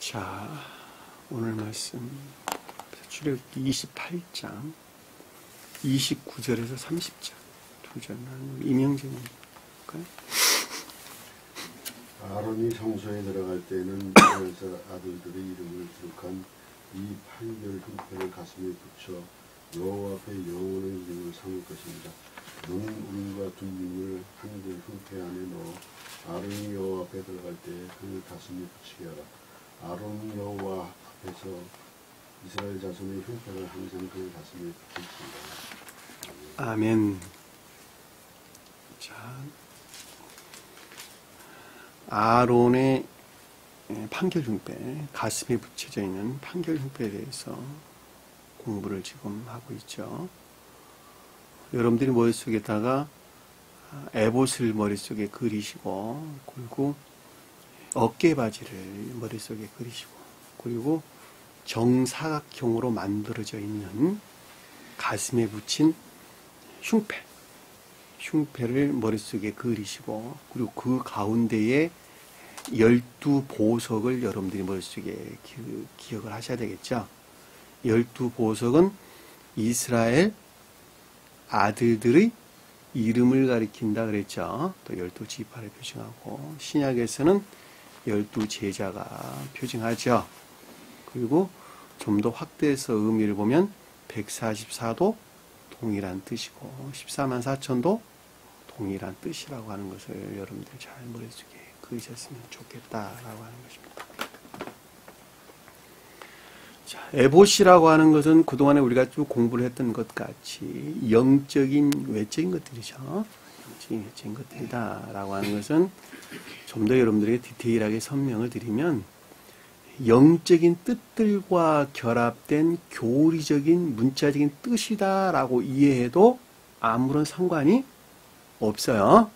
자, 오늘 말씀 출애굽기 28장 29절에서 30절 두 절만 임영재님 볼까요? 아론이 성소에 들어갈 때에는 이스라엘 아들들의 이름을 기록한 이 판결 흉패를 가슴에 붙여 여호와 앞에 영원의 이름을 삼을 것입니다. 너는 우림과 둠밈을 판결 흉패 안에 넣어 아론이 여호와 앞에 들어갈 때 그 가슴에 붙이게 하라. 아론이 여호와 앞에서 이스라엘 자손의 흉패를 항상 그 가슴에 붙일지어다. 아멘. 자, 아론의 판결 흉패, 가슴에 붙여져 있는 판결 흉패에 대해서 공부를 지금 하고 있죠. 여러분들이 머릿속에다가 에봇을 머릿속에 그리시고, 그리고 어깨바지를 머릿속에 그리시고, 그리고 정사각형으로 만들어져 있는 가슴에 붙인 흉패를 머릿속에 그리시고, 그리고 그 가운데에 12보석을 여러분들이 머릿속에 기억을 하셔야 되겠죠. 12보석은 이스라엘 아들들의 이름을 가리킨다 그랬죠. 또 12지파를 표징하고, 신약에서는 12제자가 표징하죠. 그리고 좀 더 확대해서 의미를 보면 144도 동일한 뜻이고 14만 4천도 동일한 뜻이라고 하는 것을 여러분들 잘 머릿속에 그리셨으면 좋겠다라고 하는 것입니다. 자, 에봇이라고 하는 것은 그동안에 우리가 쭉 공부를 했던 것 같이 영적인, 외적인 것들이죠. 영적인, 외적인 것들이다라고 하는 것은 좀 더 여러분들에게 디테일하게 설명을 드리면 영적인 뜻들과 결합된 교리적인 문자적인 뜻이다라고 이해해도 아무런 상관이 없어요.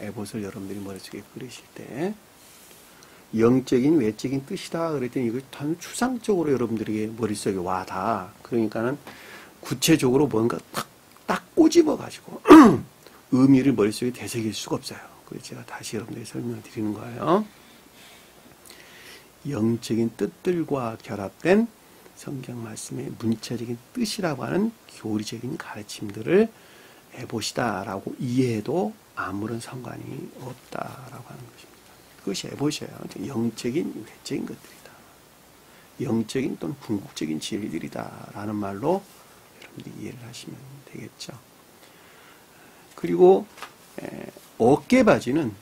에봇을 여러분들이 머릿속에 그리실 때 영적인 외적인 뜻이다 그랬더니 이거 단 추상적으로 여러분들에게 머릿속에 와다. 그러니까는 구체적으로 뭔가 딱 꼬집어 가지고 의미를 머릿속에 되새길 수가 없어요. 그래서 제가 다시 여러분들에게 설명을 드리는 거예요. 영적인 뜻들과 결합된 성경 말씀의 문자적인 뜻이라고 하는 교리적인 가르침들을 에봇이다라고 이해해도 아무런 상관이 없다라고 하는 것입니다. 그것이 에봇이에요. 영적인, 외적인 것들이다. 영적인 또는 궁극적인 진리들이다라는 말로 여러분들이 이해를 하시면 되겠죠. 그리고 어깨바지는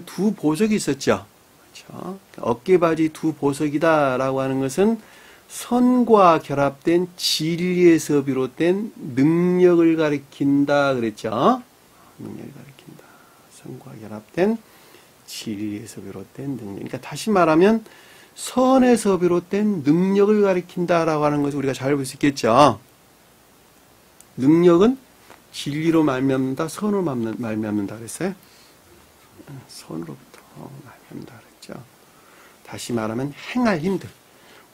두 보석이 있었죠. 그렇죠? 어깨바지 두 보석이다라고 하는 것은 선과 결합된 진리에서 비롯된 능력을 가리킨다 그랬죠. 능력을 가리킨다. 선과 결합된 진리에서 비롯된 능력. 그러니까 다시 말하면 선에서 비롯된 능력을 가리킨다라고 하는 것을 우리가 잘 볼 수 있겠죠. 능력은 진리로 말미암는다, 선으로 말미암는다 그랬어요. 선으로부터 말미암는다 그랬죠. 다시 말하면 행할 힘들.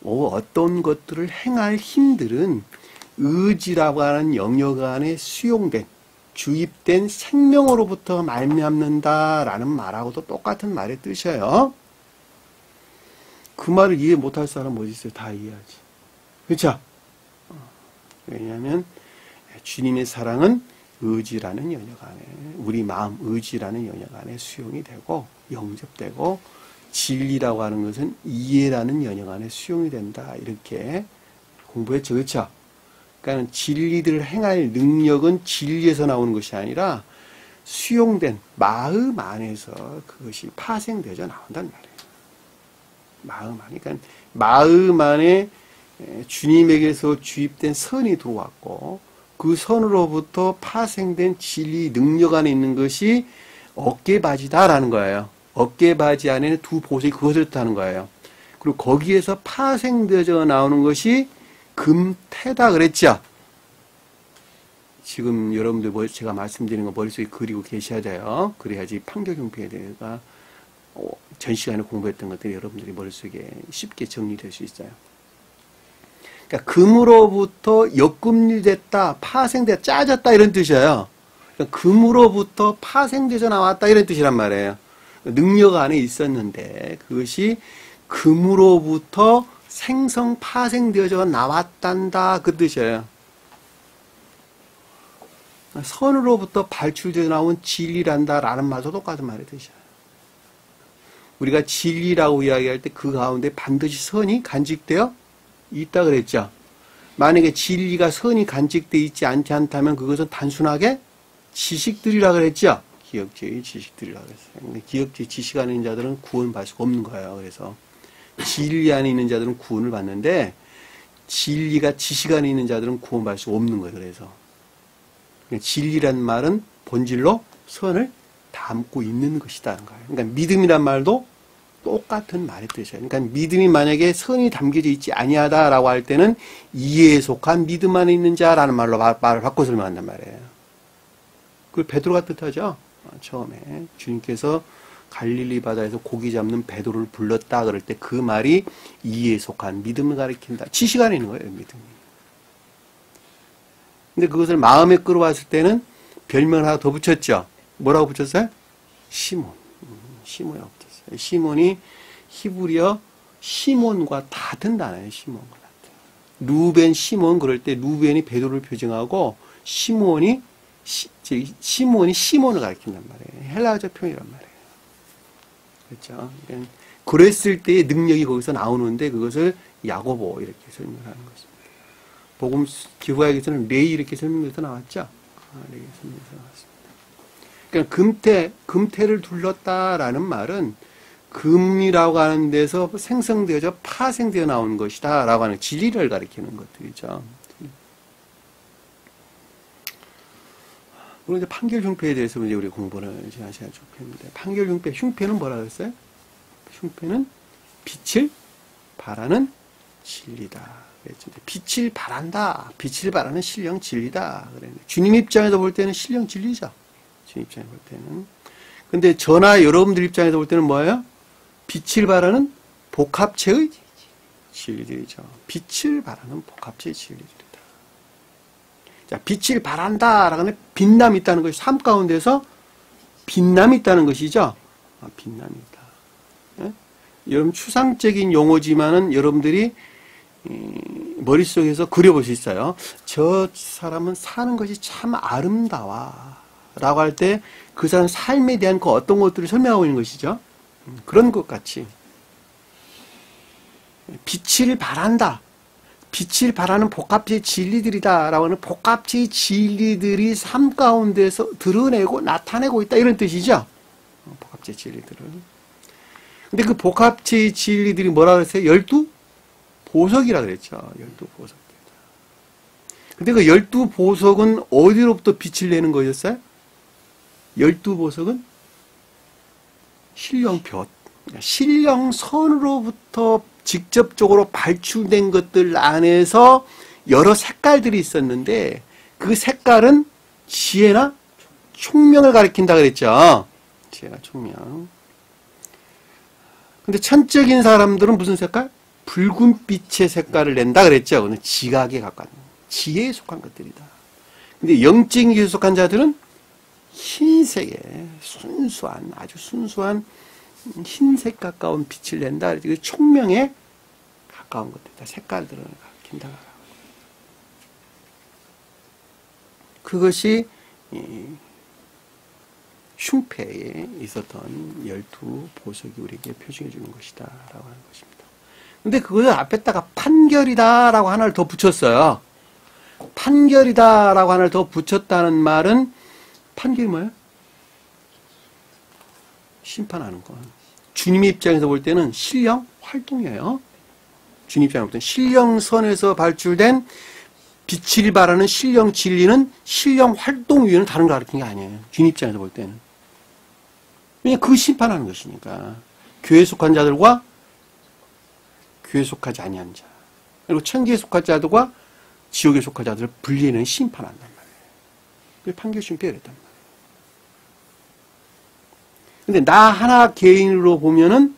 어떤 것들을 행할 힘들은 의지라고 하는 영역 안에 수용된, 주입된 생명으로부터 말미암는다라는 말하고도 똑같은 말의 뜻이에요. 그 말을 이해 못할 사람 어디 있어요? 다 이해하지. 그렇죠? 왜냐하면 주님의 사랑은 의지라는 영역 안에, 우리 마음 의지라는 영역 안에 수용이 되고 영접되고, 진리라고 하는 것은 이해라는 영역 안에 수용이 된다. 이렇게 공부했죠. 그렇죠? 그러니까 진리들을 행할 능력은 진리에서 나오는 것이 아니라 수용된 마음 안에서 그것이 파생되어져 나온다는 말이에요. 마음 안에. 그러니까 마음 안에 주님에게서 주입된 선이 들어왔고, 그 선으로부터 파생된 진리 능력 안에 있는 것이 어깨바지다라는 거예요. 어깨바지 안에는 두 보석이 그것을 뜻하는 거예요. 그리고 거기에서 파생되어져 나오는 것이 금태다 그랬죠. 지금 여러분들 제가 말씀드리는 거 머릿속에 그리고 계셔야 돼요. 그래야지 판결흉패에 대해서 전 시간에 공부했던 것들이 여러분들이 머릿속에 쉽게 정리될 수 있어요. 그러니까 금으로부터 역금리됐다, 파생됐다, 짜졌다 이런 뜻이에요. 그러니까 금으로부터 파생돼서 나왔다 이런 뜻이란 말이에요. 능력 안에 있었는데 그것이 금으로부터 생성 파생되어져 나왔단다 그 뜻이에요. 선으로부터 발출되어 나온 진리란다 라는 말도 똑같은 말의 뜻이에요. 우리가 진리라고 이야기할 때 그 가운데 반드시 선이 간직되어 있다 그랬죠. 만약에 진리가 선이 간직되어 있지 않다면 그것은 단순하게 지식들이라 그랬죠. 기억제의 지식들이라 그랬어요. 근데 기억제의 지식 안에 있는 자들은 구원받을 수가 없는 거예요. 그래서 진리 안에 있는 자들은 구원을 받는데 진리가 지식 안에 있는 자들은 구원받을 수 없는 거예요. 그래서 진리란 말은 본질로 선을 담고 있는 것이다. 그러니까 믿음이란 말도 똑같은 말의 뜻이에요. 그러니까 믿음이 만약에 선이 담겨져 있지 아니하다라고 할 때는 이해에 속한 믿음 안에 있는 자라는 말로 말을 바꿔 설명한단 말이에요. 그걸 베드로가 뜻하죠. 처음에 주님께서 갈릴리 바다에서 고기 잡는 베드로를 불렀다 그럴 때 그 말이 이해에 속한 믿음을 가리킨다. 지식 안에 있는 거예요. 믿음이. 근데 그것을 마음에 끌어왔을 때는 별명을 하나 더 붙였죠. 뭐라고 붙였어요? 시몬. 시몬이라고 붙였어요. 시몬이 히브리어 시몬과 같은 단어예요. 시몬과 같은. 루벤, 시몬 그럴 때 루벤이 베드로를 표정하고 시몬이 시몬을 가리킨단 말이에요. 헬라어적 표현이란 말이에요. 그렇죠? 그랬을 때의 능력이 거기서 나오는데 그것을 야고보 이렇게 설명하는 것입니다. 복음 기부학에서는 레이 이렇게 설명해서 나왔죠. 레이 설명해서 나왔습니다. 그러니까 금태를 둘렀다라는 말은 금이라고 하는 데서 생성되어져 파생되어 나온 것이다라고 하는 진리를 가리키는 것들이죠. 그리고 이제 판결 흉패에 대해서 이제 우리 공부를 지난 시간에 쭉 했는데 판결 흉패, 흉패는 뭐라 그랬어요? 흉패는 빛을 바라는 진리다. 그랬죠. 빛을 바란다. 빛을 바라는 신령 진리다. 그랬는데 주님 입장에서 볼 때는 신령 진리죠. 주님 입장에서 볼 때는. 근데 저나 여러분들 입장에서 볼 때는 뭐예요? 빛을 바라는 복합체의 진리들이죠. 빛을 바라는 복합체의 진리들이다. 자, 빛을 바란다라고 하면 빛남이 있다는 것이 삶 가운데서 빛남이 있다는 것이죠. 빛남이 있다. 예? 여러분 추상적인 용어지만은 여러분들이 머릿속에서 그려볼 수 있어요. 저 사람은 사는 것이 참 아름다워 라고 할 때 그 사람 삶에 대한 그 어떤 것들을 설명하고 있는 것이죠. 그런 것 같이 빛을 바란다. 빛을 바라는 복합체의 진리들이다 라고 하는 복합체의 진리들이 삶 가운데서 드러내고 나타내고 있다 이런 뜻이죠. 복합체의 진리들을. 근데 그 복합체의 진리들이 뭐라 그랬어요? 12보석이라 그랬죠. 12보석. 근데 그 12보석은 어디로부터 빛을 내는 거였어요? 12보석은 신령볕, 신령선으로부터 직접적으로 발출된 것들 안에서 여러 색깔들이 있었는데 그 색깔은 지혜나 총명을 가리킨다 그랬죠. 지혜나 총명. 근데 천적인 사람들은 무슨 색깔? 붉은 빛의 색깔을 낸다 그랬죠. 그건 지각에 가까운 지혜에 속한 것들이다. 근데 영적인 속한 자들은 흰색의 순수한 아주 순수한 흰색 가까운 빛을 낸다. 총명에 가까운 것들이다. 색깔들을 가리킨다. 그것이 흉패에 있었던 12보석이 우리에게 표징해 주는 것이다 라고 하는 것입니다. 근데 그걸 앞에다가 판결이다 라고 하나를 더 붙였어요. 판결이다 라고 하나를 더 붙였다는 말은 판결이 뭐예요? 심판하는 것. 주님 입장에서 볼 때는 신령 활동이에요. 주님 입장에서 볼 때는 신령선에서 발출된 빛을 바라는 신령 진리는 신령 활동 위에는 다른 걸 가르치는 게 아니에요. 주님 입장에서 볼 때는. 왜냐하면 그 심판하는 것이니까. 교회에 속한 자들과 교회에 속하지 아니한 자. 그리고 천기에 속한 자들과 지옥에 속한 자들을 분리해내는 심판한단 말이에요. 그게 판결심패 그랬단 말이에요. 근데 나 하나 개인으로 보면은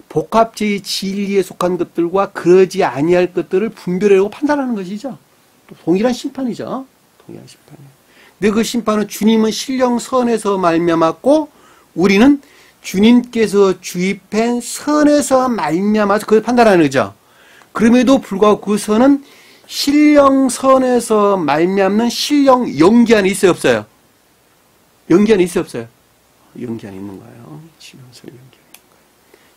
복합체의 진리에 속한 것들과 그러지 아니할 것들을 분별하고 판단하는 것이죠. 또 동일한 심판이죠. 동일한 심판이에요. 근데 그 심판은 주님은 신령선에서 말미암았고 우리는 주님께서 주입한 선에서 말미암아서 그걸 판단하는 거죠. 그럼에도 불구하고 그 선은 신령선에서 말미암는 신령 연기안이 있어요, 없어요? 연기안이 있어요, 없어요? 연기안이 있는 거예요. 신령선 연기안이 있는 거예요.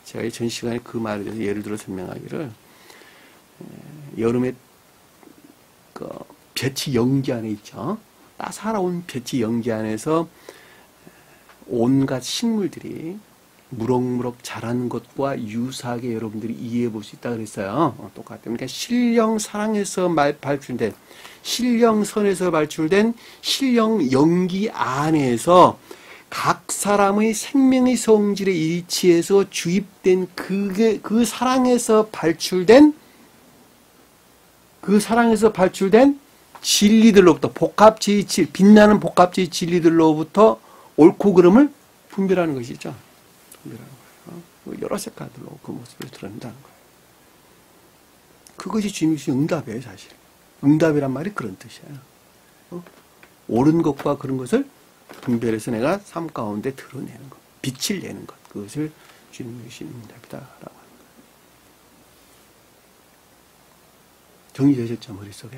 제가 전 시간에 그 말에 대해서 예를 들어 설명하기를, 여름에 그 볕이 연기안에 있죠. 따사로운 볕이 연기안에서 온갖 식물들이 무럭무럭 자라는 것과 유사하게 여러분들이 이해해 볼 수 있다 그랬어요. 똑같아요. 그러니까 신령 사랑에서 발출된, 신령선에서 발출된 신령 연기 안에서 각 사람의 생명의 성질에 일치해서 주입된 그 사랑에서 발출된 진리들로부터 복합제의 빛나는 복합제의 진리들로부터 옳고 그름을 분별하는 것이죠. 분별하는 거예요. 여러 색깔들로 그 모습을 드러낸다는 거예요. 그것이 주님의 응답이에요, 사실. 응답이란 말이 그런 뜻이에요. 옳은 것과 그런 것을 분별해서 내가 삶 가운데 드러내는 것, 빛을 내는 것, 그것을 주님의 응답이다라고 하는 거예요. 정리되셨죠, 머릿속에?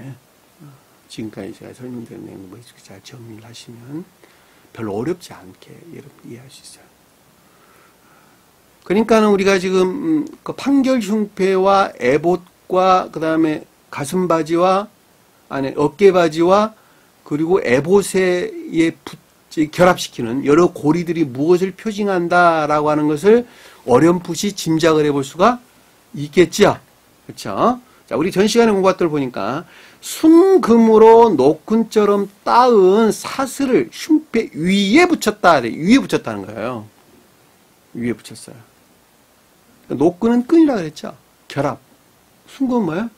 지금까지 제가 설명드린 내용 머릿속에 잘 정리를 하시면 별로 어렵지 않게 여러분 이해할 수 있어요. 그러니까는 우리가 지금 그 판결 흉패와 에봇과 그 다음에 가슴 바지와 안에 어깨 바지와 그리고 에봇에 결합시키는 여러 고리들이 무엇을 표징한다라고 하는 것을 어렴풋이 짐작을 해볼 수가 있겠지요. 그렇죠? 자, 우리 전 시간에 공부했던 걸 보니까 순금으로 노끈처럼 따은 사슬을 흉패 위에 붙였다. 위에 붙였다는 거예요. 위에 붙였어요. 노끈은 끈이라 그랬죠. 결합. 순금은 뭐예요?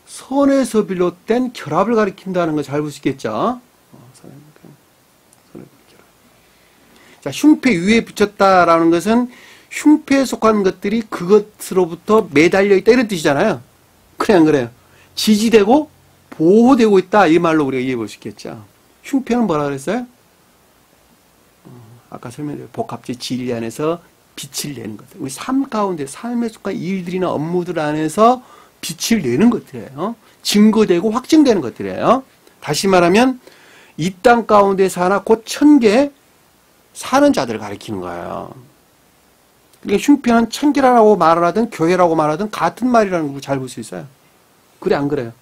선에서 비롯된 결합을 가리킨다는 거 잘 볼 수 있겠죠. 자, 흉패 위에 붙였다라는 것은 흉패에 속하는 것들이 그것으로부터 매달려 있다 이런 뜻이잖아요. 그래 안 그래요? 지지되고 보호되고 있다 이 말로 우리가 이해해 볼 수 있겠죠. 흉패는 뭐라 그랬어요? 아까 설명드린 복합적 진리 안에서 빛을 내는 것들. 우리 삶 가운데 삶에 속한 일들이나 업무들 안에서 빛을 내는 것들이에요. 증거되고 확증되는 것들이에요. 다시 말하면 이 땅 가운데 사나 곧 천계 사는 자들을 가리키는 거예요. 그러니까 흉패는 천계라고 말을 하든 교회라고 말하든 같은 말이라는 걸 잘 볼 수 있어요. 그래 안 그래요?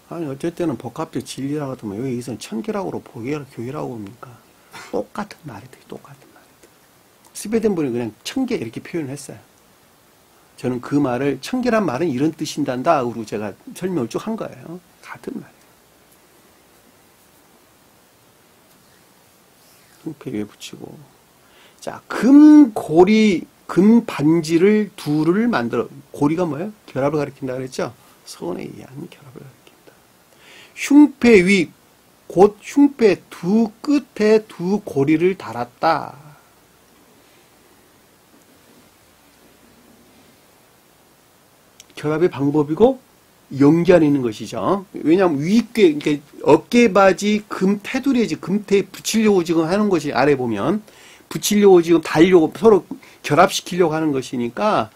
아니 어쩔 때는 복합적 진리라고 하면 여기서는 천계라고 교회라고 봅니까? 똑같은 말이들, 똑같은 말이들. 스웨덴 분이 그냥 천계 이렇게 표현을 했어요. 저는 그 말을 천계란 말은 이런 뜻인단다 그러고 제가 설명을 쭉 한 거예요. 같은 말이에요. 흉패 위에 붙이고, 자, 금고리, 금반지를 둘을 만들어. 고리가 뭐예요? 결합을 가리킨다 그랬죠? 선에 의한 결합을 가리킨다. 흉패 위, 곧 흉패 두 끝에 두 고리를 달았다. 결합의 방법이고 연기 안에 있는 것이죠. 왜냐하면 위께, 그러니까 어깨바지 금 테두리에 금태에 붙이려고 지금 하는 것이 아래 보면 붙이려고 지금 달려고 서로 결합시키려고 하는 것이니까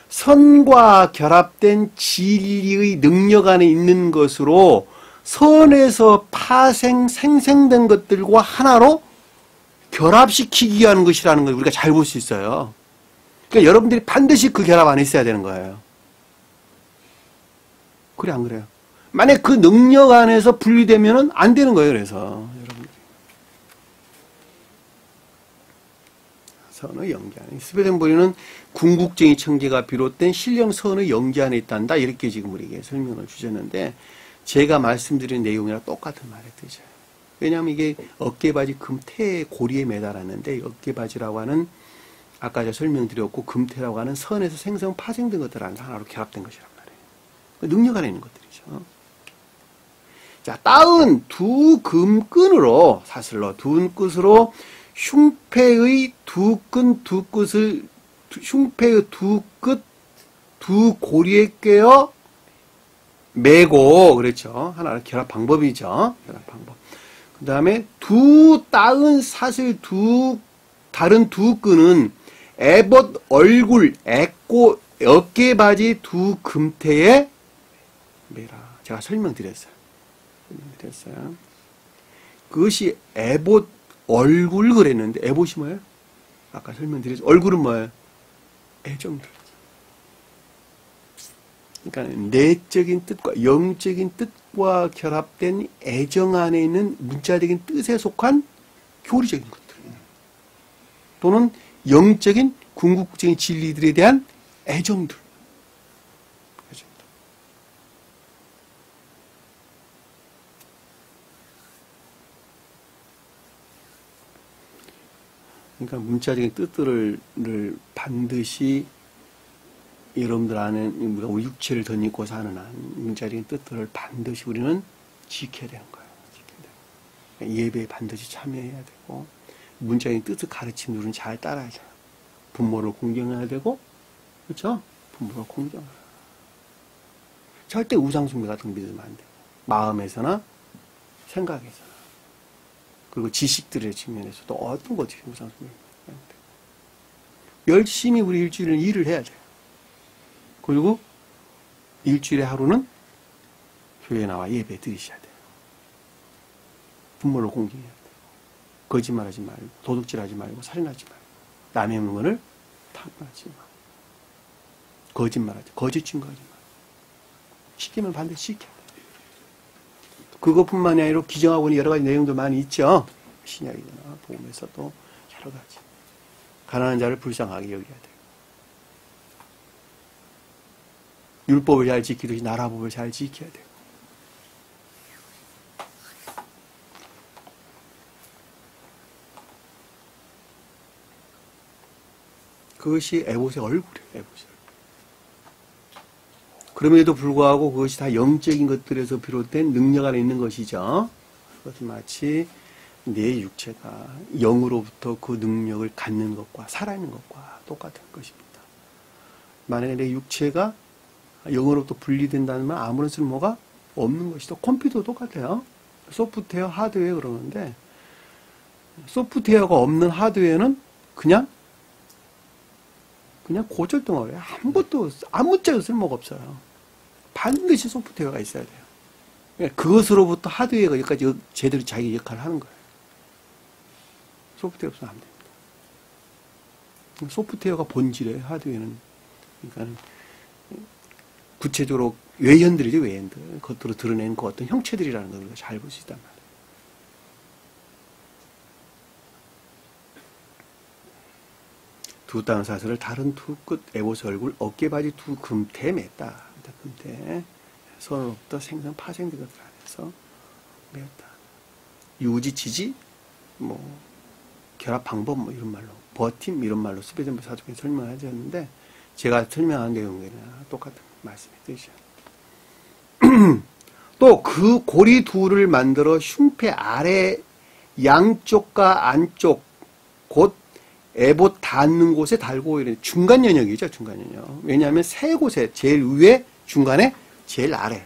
선과 결합된 진리의 능력 안에 있는 것으로 선에서 생생된 것들과 하나로 결합시키기 위한 것이라는 걸 우리가 잘 볼 수 있어요. 그러니까 여러분들이 반드시 그 결합 안에 있어야 되는 거예요. 그래 안 그래요? 만약 그 능력 안에서 분리되면은 안 되는 거예요. 그래서 여러분들 선의 연기 안에 스웨덴보리는 궁극적인 청계가 비롯된 신령선의 연기 안에 있단다 이렇게 지금 우리에게 설명을 주셨는데 제가 말씀드린 내용이랑 똑같은 말의 뜻이에요. 왜냐하면 이게 어깨바지 금태의 고리에 매달았는데 어깨바지라고 하는 아까 제가 설명드렸고 금태라고 하는 선에서 파생된 것들하고 하나로 결합된 것이란 말이에요. 능력 안에 있는 것들이죠. 자, 따은 두 금끈으로 사슬로 두 끝으로 흉패의 두 끝을 흉패의 두 끝 두 고리에 꿰어 매고 그렇죠. 하나의 결합 방법이죠. 결합 방법. 그 다음에 두 따은 사슬 다른 두 끈은 에봇 얼굴, 애꼬, 어깨바지 두 금태에 매라. 제가 설명드렸어요. 그것이 에봇 얼굴 그랬는데, 에봇이 뭐예요? 아까 설명드렸죠. 얼굴은 뭐예요? 애정들. 그러니까 내적인 뜻과 영적인 뜻과 결합된 애정 안에 있는 문자적인 뜻에 속한 교리적인 것들. 또는 영적인 궁극적인 진리들에 대한 애정들. 그러니까 문자적인 뜻들을 반드시 여러분들 안에 우리가 육체를 덧입고 사는 한 문자적인 뜻들을 반드시 우리는 지켜야 되는 거예요. 그러니까 예배에 반드시 참여해야 되고 문자적인 뜻을 가르치는 우리는 잘 따라야 돼요. 부모를 공경해야 되고, 그렇죠? 부모를 공경해야 돼요. 절대 우상숭배 같은 거 믿으면 안 돼요. 마음에서나 생각에서나. 그리고 지식들의 측면에서도 어떤 것들이 우상숭배. 열심히 우리 일주일은 일을 해야 돼요. 그리고 일주일에 하루는 교회에 나와 예배 드리셔야 돼요. 부모를 공경해야 돼요. 거짓말하지 말고, 도둑질하지 말고, 살인하지 말고, 남의 물건을 탐하지 말고, 거짓말하지, 거짓 증거하지 말고, 시키면 반드시 지켜야 돼요. 그것뿐만이 아니라 기정하고 있는 여러 가지 내용도 많이 있죠. 신약이나 복음에서도 여러 가지. 가난한 자를 불쌍하게 여겨야 돼요. 율법을 잘 지키듯이 나라법을 잘 지켜야 돼요. 그것이 에봇의 얼굴이에요. 에봇의 얼굴. 그럼에도 불구하고 그것이 다 영적인 것들에서 비롯된 능력 안에 있는 것이죠. 그것은 마치 내 육체가 영으로부터 그 능력을 갖는 것과 살아있는 것과 똑같은 것입니다. 만약에 내 육체가 영으로부터 분리된다면 아무런 쓸모가 없는 것이죠. 컴퓨터도 똑같아요. 소프트웨어, 하드웨어 그러는데 소프트웨어가 없는 하드웨어는 그냥 고철덩어리예요. 아무짝에도 쓸모가 없어요. 반드시 소프트웨어가 있어야 돼요. 그러니까 그것으로부터 하드웨어가 여기까지 제대로 자기 역할을 하는 거예요. 소프트웨어 없으면 안 됩니다. 소프트웨어가 본질이에요. 하드웨어는. 그러니까 구체적으로 외현들이죠. 외현들. 겉으로 드러낸 그 어떤 형체들이라는 걸 우리가 잘 볼 수 있단 말이에요. 두 따은 사슬을 다른 두 끝 에봇의 얼굴 어깨바지 두 금태에 맸다. 금태 손으로부터 생선 파생된 것들 안에서 맸다. 유지, 지지, 결합 방법 이런 말로 버팀 이런 말로 수배전부 사족에 설명을 하셨는데 제가 설명한 내용이나 똑같은 말씀이 뜻이죠. 또 그 고리 둘을 만들어 흉패 아래 양쪽과 안쪽 곧 에봇 닿는 곳에 달고 이런 중간 연역이죠. 중간 연역. 왜냐하면 세 곳에 제일 위에 중간에 제일 아래.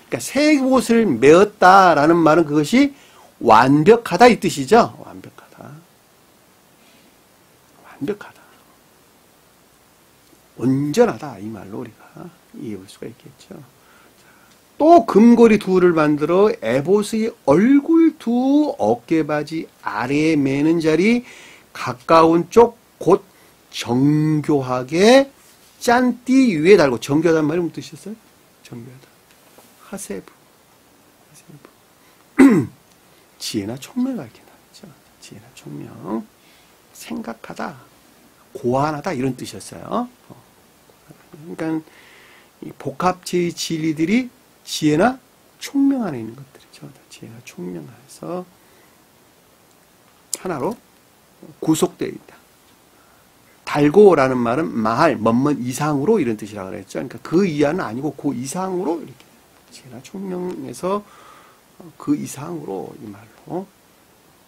그러니까 세 곳을 메었다라는 말은 그것이 완벽하다 이 뜻이죠. 완벽하다. 온전하다 이 말로 우리가 이해해 볼 수가 있겠죠. 또 금고리 둘을 만들어 에봇의 얼굴 두 어깨바지 아래에 매는 자리 가까운 쪽 곧 정교하게 짠띠 위에 달고 정교하다는 말이 무슨 뜻이었어요? 정교하다. 하세부. 지혜나 총명을 이렇게 나왔죠. 지혜나 총명. 생각하다. 고안하다 이런 뜻이었어요. 그러니까 이 복합체의 진리들이 지혜나 총명 안에 있는 것들이죠. 지혜나 총명 안에서 하나로 구속되어 있다. 달고라는 말은 마할, 먼먼 이상으로 이런 뜻이라고 그랬죠. 그러니까 그 이하는 아니고 그 이상으로 이렇게 지혜나 총명에서 그 이상으로 이 말로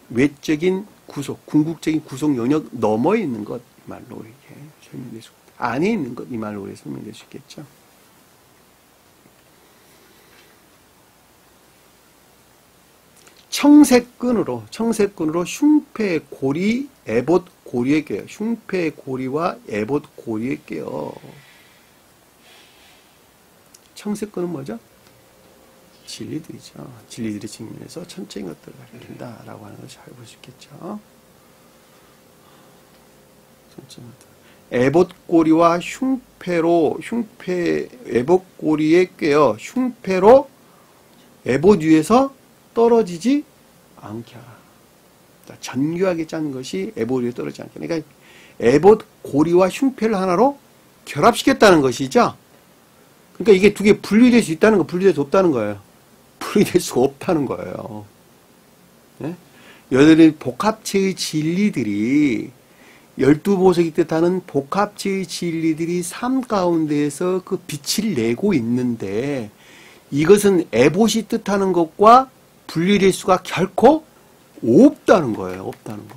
외적인 구속, 궁극적인 구속 영역 너머에 있는 것 이 말로 이렇게 설명될 수 있다. 안에 있는 것 이 말로 우리 설명될 수 있겠죠. 청색끈으로 흉패 고리 에봇 고리에 껴요. 흉패 고리와 에봇 고리에 껴요. 청색끈은 뭐죠? 진리들이죠. 진리들의 측면에서 천체인 것들을 가리킨다라고 하는 것을 잘 볼 수 있겠죠. 에봇고리와 에봇고리에 꿰어 흉패로 에봇 위에서 떨어지지 않게 하라. 정교하게 짠 것이 에봇 위에 떨어지지 않게. 그러니까 에봇고리와 흉패를 하나로 결합시켰다는 것이죠. 그러니까 이게 두 개 분리될 수 있다는 거, 분리될 수 없다는 거예요. 분리될 수가 없다는 거예요. 네? 여덟의 복합체의 진리들이 12보석이 뜻하는 복합체의 진리들이 삶 가운데에서 그 빛을 내고 있는데 이것은 에봇이 뜻하는 것과 분리될 수가 결코 없다는 거예요. 없다는 거.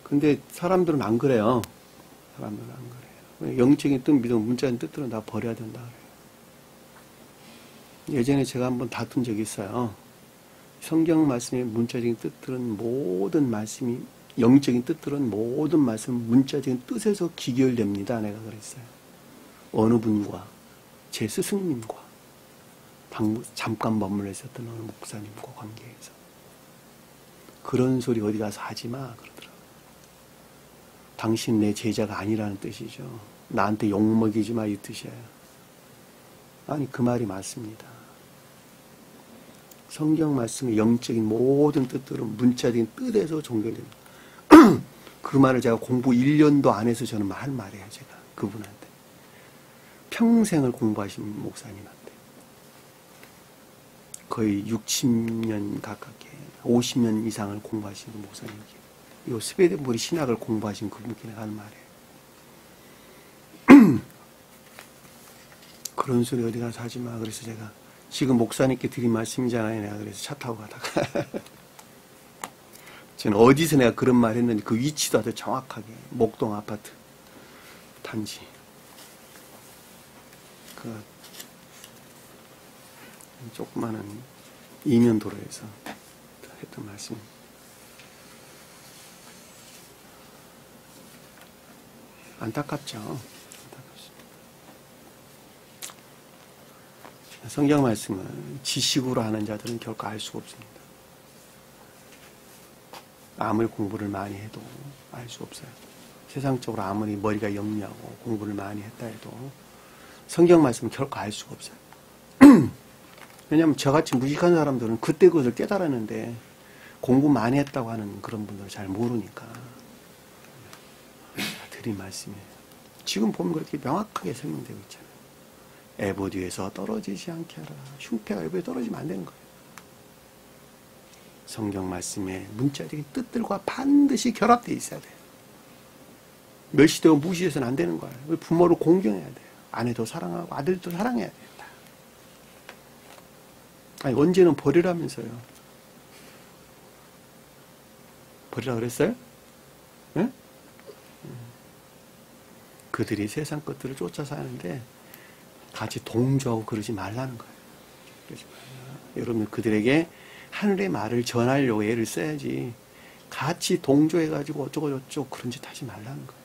근데 사람들은 안 그래요. 사람들은 안 그래요. 영적인 뜻, 믿음, 문자적인 뜻들은 다 버려야 된다 그래요. 예전에 제가 한번 다툰 적이 있어요. 성경 말씀의 문자적인 뜻들은 모든 말씀이, 영적인 뜻들은 모든 말씀 문자적인 뜻에서 기결됩니다. 내가 그랬어요. 어느 분과 제 스승님과 잠깐 머물러 있었던 어느 목사님과 관계에서 그런 소리 어디 가서 하지 마 그러더라고요. 당신 내 제자가 아니라는 뜻이죠. 나한테 욕먹이지 마 이 뜻이에요. 아니 그 말이 맞습니다. 성경 말씀의 영적인 모든 뜻들은 문자적인 뜻에서 종결됩니다. 그 말을 제가 공부 1년도 안 해서 저는 할 말이에요. 제가 그분한테. 평생을 공부하신 목사님한테. 거의 60년 가깝게 50년 이상을 공부하신 그 목사님께. 이 스웨덴부리 신학을 공부하신 그분께 하는 말이에요. 그런 소리 어디 가서 하지 마. 그래서 제가 지금 목사님께 드린 말씀이잖아요. 내가 그래서 차 타고 가다가 저는 어디서 내가 그런 말 했는지 그 위치도 아주 정확하게 목동 아파트 단지 그 조그마한 이면도로에서 했던 말씀. 안타깝죠. 안타깝습니다. 성경 말씀은 지식으로 하는 자들은 결코 알 수가 없습니다. 아무리 공부를 많이 해도 알 수 없어요. 세상적으로 아무리 머리가 영리하고 공부를 많이 했다 해도 성경 말씀은 결코 알 수가 없어요. 왜냐하면 저같이 무식한 사람들은 그때 그것을 깨달았는데 공부 많이 했다고 하는 그런 분들은 잘 모르니까 드린 말씀이에요. 지금 보면 그렇게 명확하게 설명되고 있잖아요. 에봇 위에서 떨어지지 않게 하라. 흉패가 에봇에 떨어지면 안 되는 거예요. 성경 말씀의 문자적인 뜻들과 반드시 결합되어 있어야 돼요. 멸시되고 무시해서는 안 되는 거예요. 부모를 공경해야 돼요. 아내도 사랑하고 아들도 사랑해야 된다. 아니 언제는 버리라면서요. 버리라 그랬어요? 네? 그들이 세상 것들을 쫓아 사는데 같이 동조하고 그러지 말라는 거예요. 그러지 말라. 여러분 그들에게 하늘의 말을 전하려고 애를 써야지 같이 동조해가지고 어쩌고저쩌고 그런 짓 하지 말라는 거예요.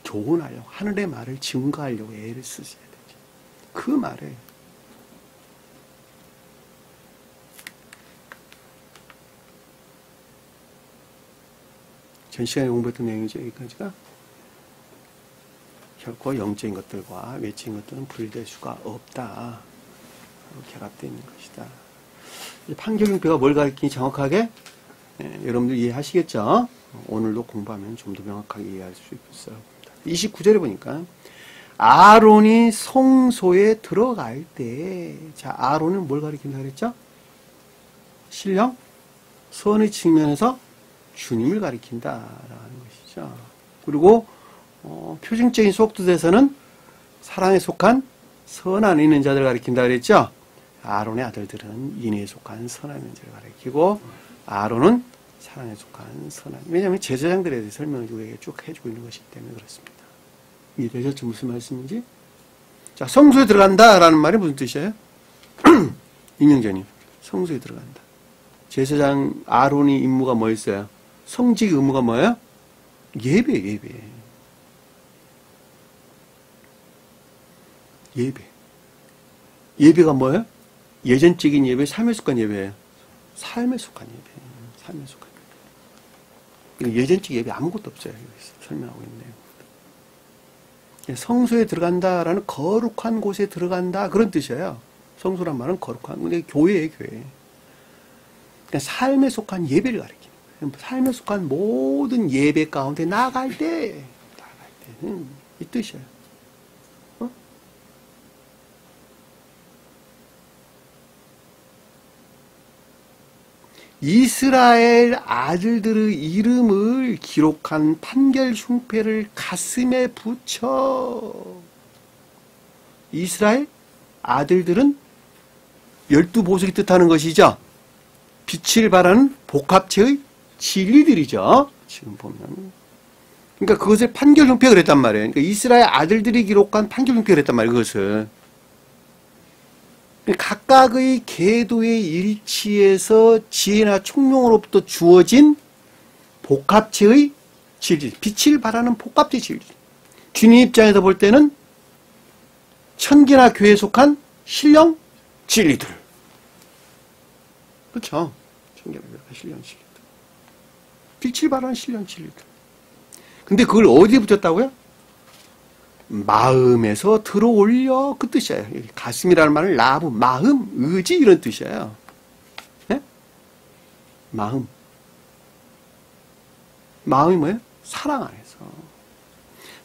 교훈하려고 하늘의 말을 증거하려고 애를 쓰셔야 되지. 그 말에 전 시간에 공부했던 내용이죠. 여기까지가 결코 영적인 것들과 외적인 것들은 분리될 수가 없다. 결합되어 있는 것이다. 판결형표가 뭘 가리키니 정확하게 여러분들 이해하시겠죠? 오늘도 공부하면 좀 더 명확하게 이해할 수 있을 겁니다. 29절에 보니까 아론이 성소에 들어갈 때, 자 아론은 뭘 가리킨다 그랬죠? 신령 선의 측면에서 주님을 가리킨다라는 것이죠. 그리고 표징적인 속뜻에서는 사랑에 속한 선한 있는 자들 가리킨다 그랬죠. 아론의 아들들은 인애에 속한 선한 있는 자를 가리키고 아론은 사랑에 속한 선한. 왜냐하면 제사장들에 대해 설명을 우리에게 쭉 해주고 있는 것이기 때문에 그렇습니다. 이해되셨죠? 무슨 말씀인지? 자, 성소에 들어간다라는 말이 무슨 뜻이에요? 임영재님, 성소에 들어간다. 제사장 아론이 임무가 뭐였어요? 성직 의무가 뭐예요? 예배, 예배. 예배. 예배가 뭐예요? 예전적인 예배, 삶에 속한 예배예요. 삶에 속한 예배. 삶에 속한 예배. 예전적 예배 아무것도 없어요. 여기서 설명하고 있네요. 성소에 들어간다라는 거룩한 곳에 들어간다 그런 뜻이에요. 성소란 말은 거룩한, 근데 교회예요, 교회. 그러니까 삶에 속한 예배를 가리키는 거예요. 삶에 속한 모든 예배 가운데 나아갈 때는 이 뜻이에요. 어? 이스라엘 아들들의 이름을 기록한 판결 흉패를 가슴에 붙여. 이스라엘 아들들은 12보석이 뜻하는 것이죠. 빛을 발하는 복합체의 진리들이죠. 지금 보면. 그러니까 그것을 판결 흉패 그랬단 말이에요. 그러니까 이스라엘 아들들이 기록한 판결 흉패 그랬단 말이에요. 그것을. 각각의 계도의 일치에서 지혜나 총명으로부터 주어진 복합체의 진리, 빛을 발하는 복합체의 진리. 주님 입장에서 볼 때는 천계나 교회에 속한 신령 진리들. 그렇죠. 천계나 교회에 속한 신령 진리들. 빛을 발하는 신령 진리들. 근데 그걸 어디에 붙였다고요? 마음에서 들어올려 그 뜻이에요. 가슴이라는 말은 라브, 마음, 의지 이런 뜻이에요. 네? 마음. 마음이 뭐예요? 사랑 안에서.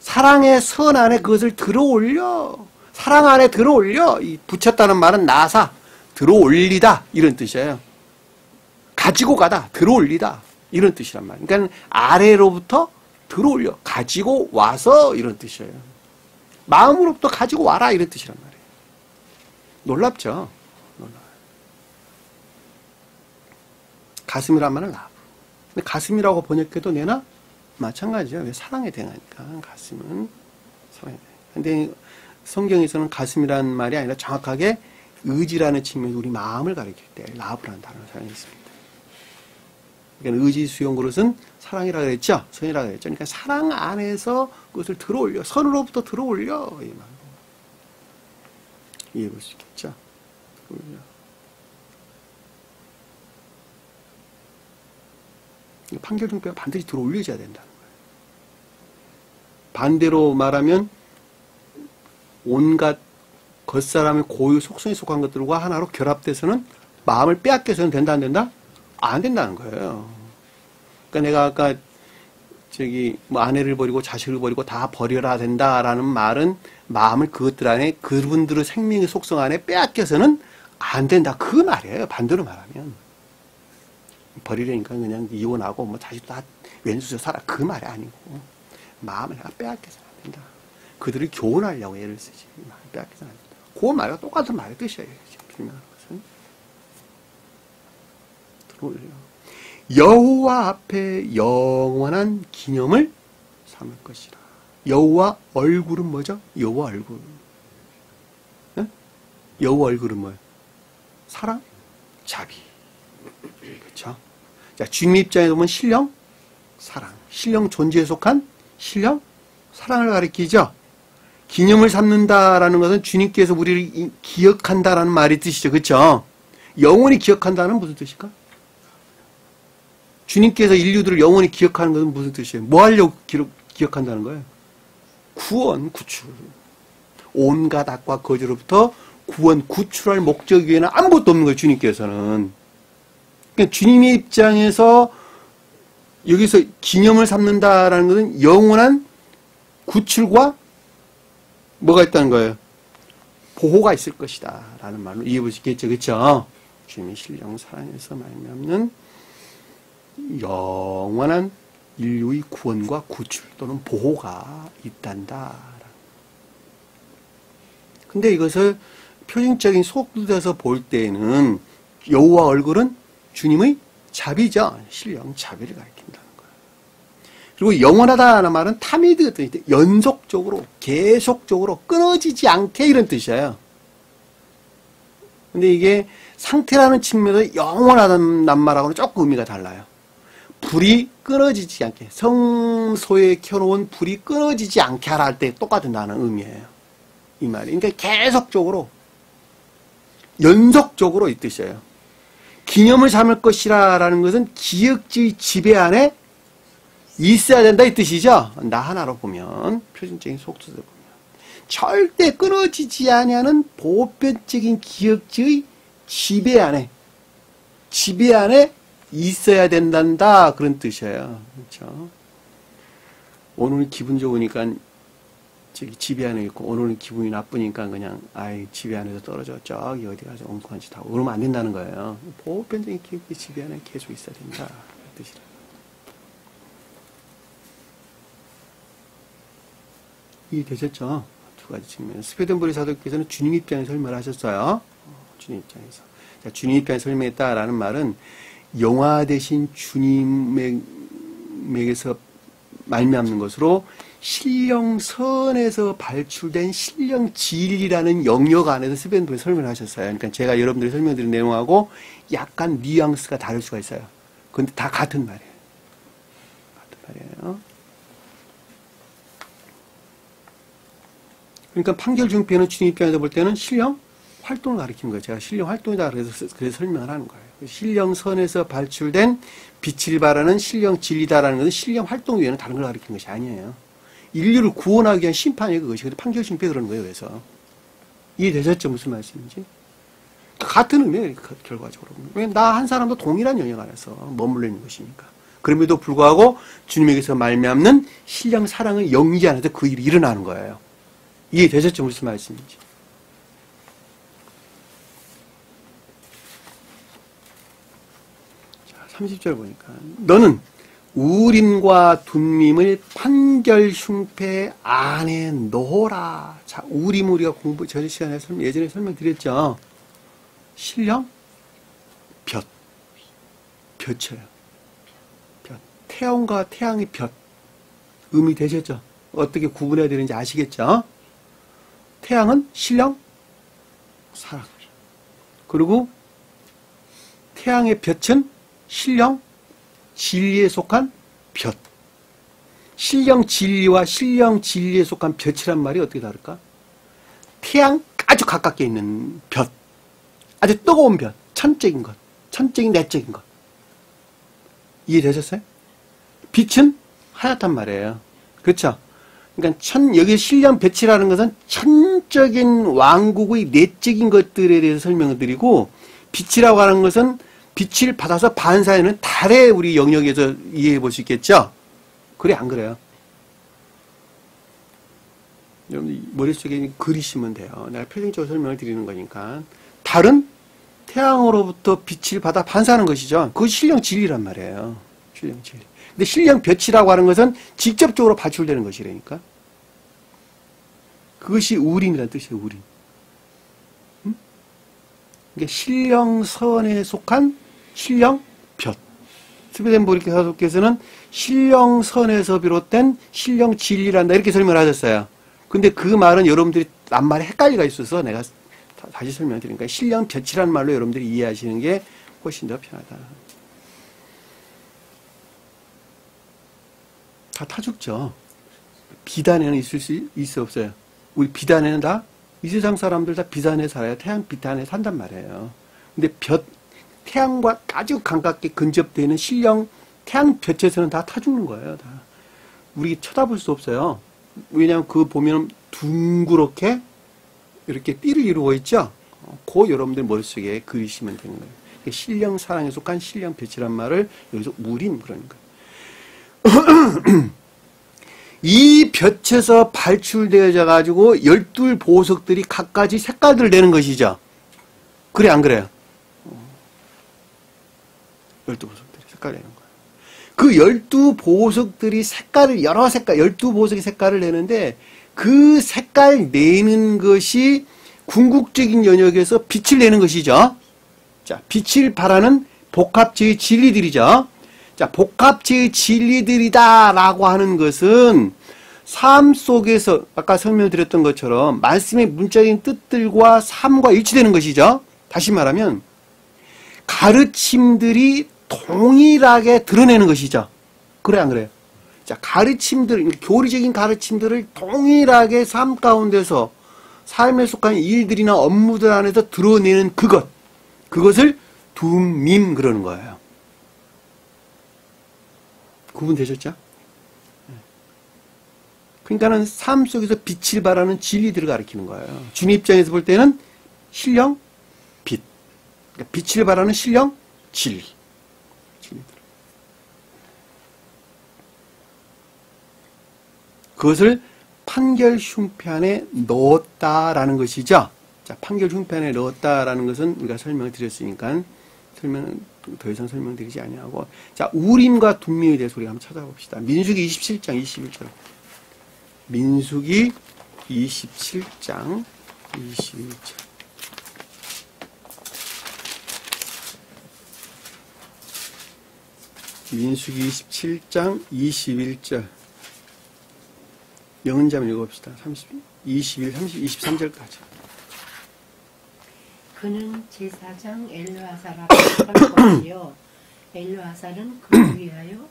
사랑의 선 안에 그것을 들어올려. 사랑 안에 들어올려. 이 붙였다는 말은 나사, 들어올리다 이런 뜻이에요. 가지고 가다, 들어올리다 이런 뜻이란 말이에요. 그러니까 아래로부터 들어올려, 가지고 와서 이런 뜻이에요. 마음으로부터 가지고 와라 이런 뜻이란 말이에요. 놀랍죠? 놀라워요. 가슴이란 말은 라브. 근데 가슴이라고 번역해도 내나 마찬가지죠. 왜 사랑에 대하니까 가슴은 사랑에 대하니까. 근데 성경에서는 가슴이라는 말이 아니라 정확하게 의지라는 측면에서 우리 마음을 가리킬 때 라브라는 단어를 사용했습니다. 그러니까 의지 수용 그릇은 사랑이라고 그랬죠? 선이라고 그랬죠? 그러니까 사랑 안에서 그것을 들어올려. 선으로부터 들어올려. 이 말로. 이해해 볼 수 있겠죠? 들어올려. 판결 흉패가 반드시 들어올려져야 된다는 거예요. 반대로 말하면 온갖 겉사람의 고유 속성에 속한 것들과 하나로 결합돼서는 마음을 빼앗겨서는 된다 안 된다? 안 된다는 거예요. 그러니까 내가 아까 뭐 아내를 버리고 자식을 버리고 다 버려라 된다라는 말은 마음을 그것들 안에 그분들의 생명의 속성 안에 빼앗겨서는 안 된다. 그 말이에요. 반대로 말하면. 버리려니까 그냥 이혼하고 뭐 다시 다 왼수저 살아. 그 말이 아니고 마음을 내가 빼앗겨서는 안 된다. 그들을 교훈하려고 애를 쓰지. 마음을 빼앗겨서는 안 된다. 그 말과 똑같은 말의 뜻이에요. 지금 설명하는 것은. 들어올려. 여호와 앞에 영원한 기념을 삼을 것이라. 여호와 얼굴은 뭐죠? 여호와 얼굴. 네? 여호와 얼굴은 뭐예요? 사랑, 자비. 그렇죠? 자, 주님 입장에서 보면 신령, 사랑. 신령 존재에 속한 신령, 사랑을 가리키죠. 기념을 삼는다라는 것은 주님께서 우리를 기억한다라는 말이 뜻이죠. 그렇죠? 영원히 기억한다는 무슨 뜻일까? 주님께서 인류들을 영원히 기억하는 것은 무슨 뜻이에요? 뭐 하려고 기억한다는 거예요? 구원, 구출. 온갖 악과 거지로부터 구원, 구출할 목적 외에는 아무것도 없는 거예요, 주님께서는. 그러니까 주님의 입장에서 여기서 기념을 삼는다라는 것은 영원한 구출과 뭐가 있다는 거예요? 보호가 있을 것이다. 라는 말로 이해해 보시겠죠, 그렇죠? 주님의 신령 사랑에서 말미암는 영원한 인류의 구원과 구출 또는 보호가 있단다. 근데 이것을 표준적인 속뜻에서 볼 때에는 여호와 얼굴은 주님의 자비죠. 신령 자비를 가리킨다는 거예요. 그리고 영원하다는 말은 타미드 어떤 뜻, 연속적으로, 계속적으로, 끊어지지 않게 이런 뜻이에요. 근데 이게 상태라는 측면에서 영원하다는 말하고는 조금 의미가 달라요. 불이 끊어지지 않게, 성소에 켜놓은 불이 끊어지지 않게 하라 할 때 똑같은 다는 의미예요. 이 말이. 그러니까 계속적으로, 연속적으로 이 뜻이에요. 기념을 삼을 것이라 라는 것은 기억주의 지배 안에 있어야 된다 이 뜻이죠. 나 하나로 보면, 표준적인 속뜻을 보면. 절대 끊어지지 아니하는 보편적인 기억주의 지배 안에 있어야 된단다 그런 뜻이에요. 그렇죠? 오늘은 기분 좋으니까 저기 집에 안에 있고 오늘은 기분이 나쁘니까 그냥 아이 집에 안에서 떨어져 저기 어디 가서 엉뚱한 짓 하고 그러면 안 된다는 거예요. 보편적인 기억이 집에 안에 계속 있어야 된다 그런 뜻이라. 이해되셨죠? 두 가지 측면. 스웨덴보리 사도께서는 주님 입장에서 설명을 하셨어요. 주님 입장에서. 자, 주님 입장에서 설명했다라는 말은 영화 대신 주님에게서 말미암는 것으로 신령선에서 발출된 신령진리라는 영역 안에서 스웨덴보리 설명을 하셨어요. 그러니까 제가 여러분들이 설명드린 내용하고 약간 뉘앙스가 다를 수가 있어요. 그런데 다 같은 말이에요. 같은 말이에요. 그러니까 판결 중표는 주님 입장에서 볼 때는 신령 활동을 가리키는 거예요. 제가 신령 활동이다 그래서 설명을 하는 거예요. 신령선에서 발출된 빛을 발하는 신령 진리다라는 것은 신령 활동 외에는 다른 걸 가리키는 것이 아니에요. 인류를 구원하기 위한 심판이에요. 그것이. 그래서 판결 중표 그런 거예요. 그래서 이해되셨죠? 무슨 말씀인지? 같은 의미예요. 결과적으로. 나 한 사람도 동일한 영역 안에서 머물러 있는 것이니까. 그럼에도 불구하고 주님에게서 말미암는 신령 사랑의 영지 안에서 그 일이 일어나는 거예요. 이해되셨죠? 무슨 말씀인지. 자, 30절 보니까 너는 우림과 둠밈을 판결 흉패 안에 넣어라. 자, 우림 우리가 공부 전 시간에 예전에 설명드렸죠. 신령 볕. 볕이에요. 볕. 태양과 태양의 볕. 의미 되셨죠? 어떻게 구분해야 되는지 아시겠죠? 태양은 신령 사랑. 그리고 태양의 볕은 신령 진리에 속한 볕. 신령 진리와 신령 진리에 속한 볕이란 말이 어떻게 다를까? 태양 아주 가깝게 있는 볕. 아주 뜨거운 볕. 천적인 것. 천적인 내적인 것. 이해되셨어요? 빛은 하얗단 말이에요. 그렇죠? 그러니까 여기 신령 볕이라는 것은 천적인 왕국의 내적인 것들에 대해서 설명을 드리고, 빛이라고 하는 것은 빛을 받아서 반사하는 달의 우리 영역에서 이해해 볼 수 있겠죠? 그래, 안 그래요? 여러분, 머릿속에 그리시면 돼요. 내가 표정적으로 설명을 드리는 거니까. 달은 태양으로부터 빛을 받아 반사하는 것이죠. 그것이 신령 진리란 말이에요. 신령 진리. 근데 신령 볕이라고 하는 것은 직접적으로 발출되는 것이라니까. 그것이 우림이라는 뜻이에요, 우림. 응? 그러니까 신령선에 속한 신령 볕. 스웨덴보리 사도께서는 신령선에서 비롯된 신령 진리란다 이렇게 설명을 하셨어요. 근데 그 말은 여러분들이 낱말에 헷갈리가 있어서 내가 다시 설명드리니까 신령 볕이라는 말로 여러분들이 이해하시는 게 훨씬 더 편하다. 다 타죽죠. 비단에는 있을 수 있어 없어요? 우리 비단에는 다 이 세상 사람들 다 비단에 살아요. 태양 비단에 산단 말이에요. 근데 태양과 아주 가깝게 근접되는 신령 태양 볕에서는 다 타 죽는 거예요. 다. 우리 쳐다볼 수 없어요. 왜냐하면 그거 보면 둥그렇게 이렇게 띠를 이루고 있죠. 그 여러분들 머릿속에 그리시면 되는 거예요. 신령 사랑에 속한 신령 볕이란 말을 여기서 우림 그러는 거예요. 이 볕에서 발출되어져 가지고 12보석들이 각가지 색깔들을 내는 것이죠. 그래 안 그래요? 12보석들이 색깔 내는 거예요. 그 12보석들이 색깔을 여러 색깔 12보석의 색깔을 내는데 그 색깔 내는 것이 궁극적인 영역에서 빛을 내는 것이죠. 자, 빛을 발하는 복합체의 진리들이죠. 자, 복합체의 진리들이다라고 하는 것은 삶 속에서 아까 설명드렸던 것처럼 말씀의 문자적인 뜻들과 삶과 일치되는 것이죠. 다시 말하면 가르침들이 동일하게 드러내는 것이죠. 그래 안 그래요? 자, 가르침들, 교리적인 가르침들을 동일하게 삶 가운데서 삶에 속한 일들이나 업무들 안에서 드러내는 그것을 둠밈 그러는 거예요. 구분되셨죠? 그러니까는 삶 속에서 빛을 발하는 진리들을 가리키는 거예요. 주님 입장에서 볼 때는 신령, 빛. 그러니까 빛을 발하는 신령, 진리. 그것을 판결 흉패안에 넣었다라는 것이죠. 자, 판결 흉패안에 넣었다라는 것은 우리가 설명을 드렸으니까 더 이상 설명드리지 아니하고, 자, 우림과 둠밈에 대해서 우리가 한번 찾아봅시다. 민수기 27장 21절. 민수기 27장 21절. 민수기 27장 21절. 영은자만 읽어봅시다. 21, 30, 23절까지. 그는 제사장 엘르아살 앞에 설 것이요 엘르아살은 그를 위하여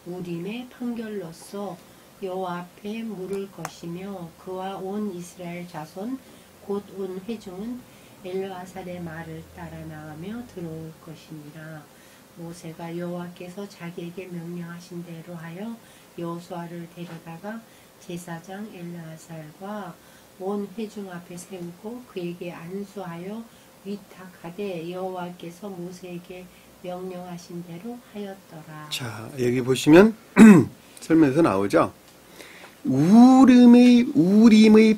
우림의 판결로서 여호와 앞에 물을 것이며 그와 온 이스라엘 자손 곧 온 회중은 엘르아살의 말을 따라 나가며 들어올 것이니라. 모세가 여호와께서 자기에게 명령하신 대로 하여 여호수아를 데려다가 제사장 엘르아살과 온 회중 앞에 세우고 그에게 안수하여 위탁하되 여호와께서 모세에게 명령하신 대로 하였더라. 자, 여기 보시면 설명에서 나오죠. 우림의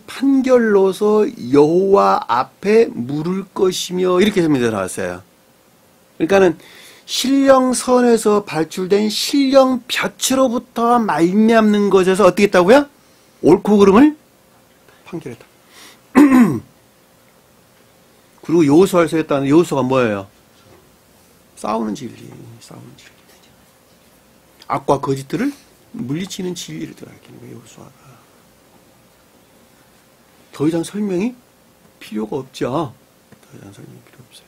판결로서 여호와 앞에 물을 것이며 이렇게 설명되어 나왔어요. 그러니까는 신령선에서 발출된 신령볕으로부터 말미암는 것에서 어떻게 했다고요? 옳고 그름을 판결했다. 그리고 여호수아에서 했다는 여호수아가 뭐예요? 싸우는 진리. 악과 거짓들을 물리치는 진리를 가리키는 거예요, 여호수아가. 더 이상 설명이 필요가 없죠. 더 이상 설명이 필요 없어요.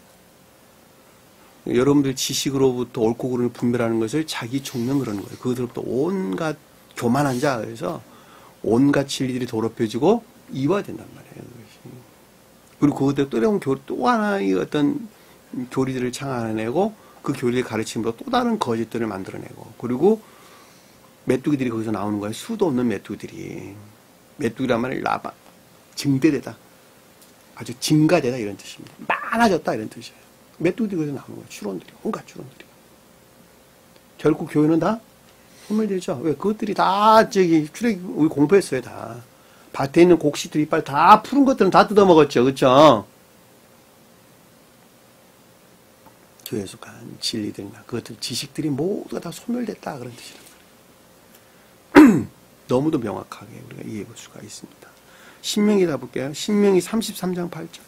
여러분들 지식으로부터 옳고 그름을 분별하는 것을 자기 총명 그러는 거예요. 그것으로부터 온갖 교만한 자, 그래서 온갖 진리들이 더럽혀지고 이화된단 말이에요. 그리고 그것들 또 하나의 어떤 교리들을 창안해내고 그 교리의 가르침으로 또 다른 거짓들을 만들어내고, 그리고 메뚜기들이 거기서 나오는 거예요. 수도 없는 메뚜기들이. 메뚜기란 말은 증대되다, 아주 증가되다 이런 뜻입니다. 많아졌다 이런 뜻이에요. 메뚜기들이 거기서 나오는 거예요. 추론들이, 온갖 추론들이. 결국 교회는 다 소멸되죠. 왜? 그것들이 다 우리 공부했어요. 다 밭에 있는 곡식들 이빨 다 푸른 것들은 다 뜯어먹었죠. 그렇죠? 교회에 속한 진리들이나 그것들 지식들이 모두가 다 소멸됐다 그런 뜻이란 말이에요. 너무도 명확하게 우리가 이해해 볼 수가 있습니다. 신명기 다 볼게요. 신명기 33장 8절.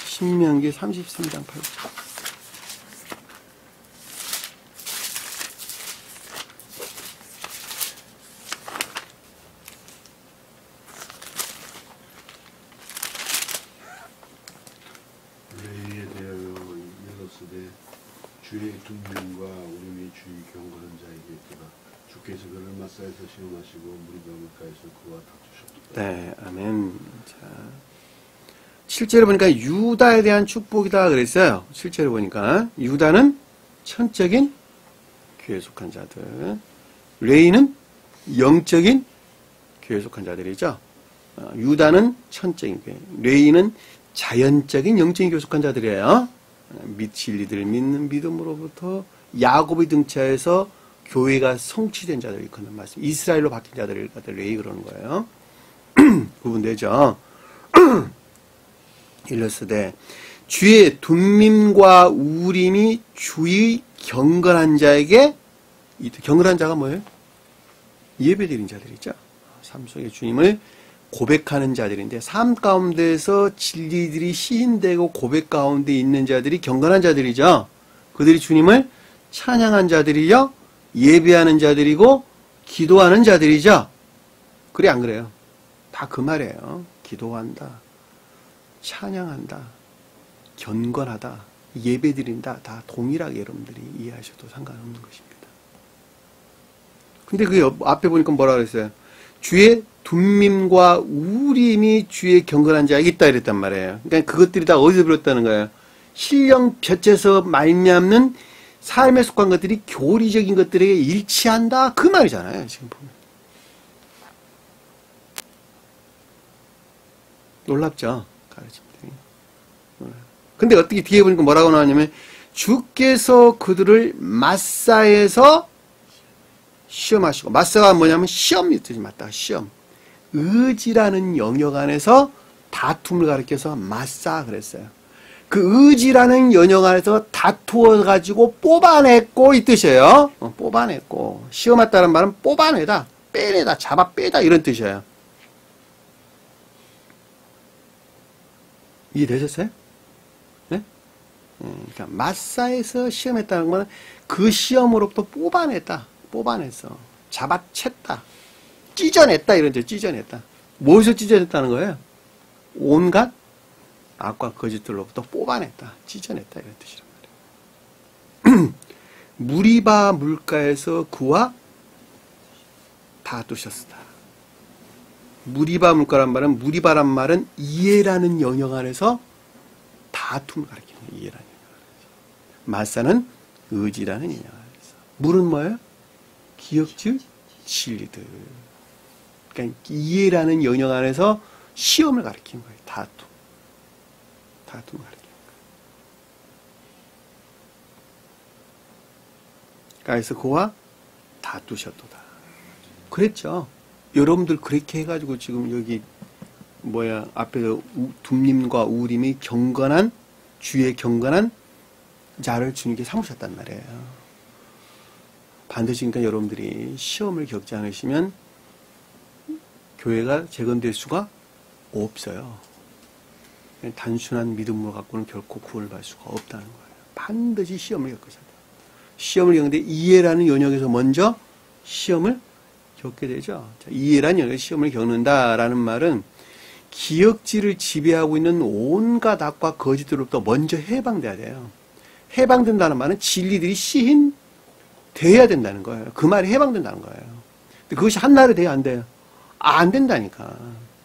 신명기 33장 8절. 주의 둠밈과 우림의 주의 경건한 자에게 있도다. 주께서 그를 마사에서 시험하시고 무리가 물가에서 그와 다투셨다. 네, 아멘. 자, 실제로 보니까 유다에 대한 축복이다 그랬어요. 실제로 보니까 유다는 천적인 교회에 속한 자들, 레위는 영적인 교회에 속한 자들이죠. 유다는 천적인 교회, 레위는 자연적인 영적인 교회에 속한 자들이에요. 진리들을 믿는 믿음으로부터 야곱의 등차에서 교회가 성취된 자들을 일컫는 말씀. 이스라엘로 바뀐 자들을 레위 그러는 거예요. 구분되죠? 일러스되 주의 둠밈과 우림이 주의 경건한 자에게, 경건한 자가 뭐예요? 예배드린 자들이죠. 삶 속에 주님을 고백하는 자들인데, 삶 가운데서 진리들이 시인되고 고백 가운데 있는 자들이 경건한 자들이죠. 그들이 주님을 찬양한 자들이요, 예배하는 자들이고 기도하는 자들이죠. 그래 안 그래요? 다 그 말이에요. 기도한다, 찬양한다, 경건하다, 예배드린다, 다 동일하게 여러분들이 이해하셔도 상관없는 것입니다. 근데 그 앞에 보니까 뭐라 그랬어요? 주의 둠밈과 우림이 주의 경건한 자에게 있다 이랬단 말이에요. 그러니까 그것들이 다 어디서 비롯다는 거예요? 신령 볕에서 말미암는 삶에 속한 것들이 교리적인 것들에게 일치한다 그 말이잖아요. 지금 보면 놀랍죠? 가르침들이. 근데 어떻게 뒤에 보니까 뭐라고 나왔냐면 주께서 그들을 마사에서 시험하시고, 마사가 뭐냐면 시험이 뜻이 맞다. 시험. 의지라는 영역 안에서 다툼을 가리켜서 마사 그랬어요. 그 의지라는 영역 안에서 다투어 가지고 뽑아냈고 이 뜻이에요. 뽑아냈고. 시험했다는 말은 뽑아내다, 빼내다, 잡아 빼다 이런 뜻이에요. 이해되셨어요? 네? 그러니까 마사에서 시험했다는 것은 그 시험으로부터 뽑아냈다. 뽑아냈어. 잡아챘다. 찢어냈다. 이런 뜻, 찢어냈다. 무엇을 찢어냈다는 거예요? 온갖 악과 거짓들로부터 뽑아냈다. 찢어냈다. 이런 뜻이란 말이에요. 무리바 물가에서 그와 다투셨다. 무리바 물가란 말은, 무리바란 말은 이해라는 영역 안에서 다툼을 가리키는 거예요. 이해라는 영역 안에서. 마사는 의지라는 영역 안에서. 물은 뭐예요? 기억즉 진리들. 그러니까 이해라는 영역 안에서 시험을 가리키는 거예요. 다툼. 다툼을 가리키는 거예요. 그래서 그와 다투셨도다. 그랬죠. 여러분들 그렇게 해가지고 지금 여기 앞에서 둠림과 우림이 경건한, 주의 경건한 자를 주님께 삼으셨단 말이에요. 반드시 그러니까 여러분들이 시험을 겪지 않으시면 교회가 재건될 수가 없어요. 단순한 믿음으로 갖고는 결코 구원을 받을 수가 없다는 거예요. 반드시 시험을 겪으셔야 돼요. 시험을 겪는데 이해라는 영역에서 먼저 시험을 겪게 되죠. 이해라는 영역에서 시험을 겪는다라는 말은 기억지를 지배하고 있는 온갖 악과 거짓들로부터 먼저 해방돼야 돼요. 해방된다는 말은 진리들이 시인 돼야 된다는 거예요. 그 말이 해방된다는 거예요. 근데 그것이 한날에 돼야 안 돼요. 안 된다니까.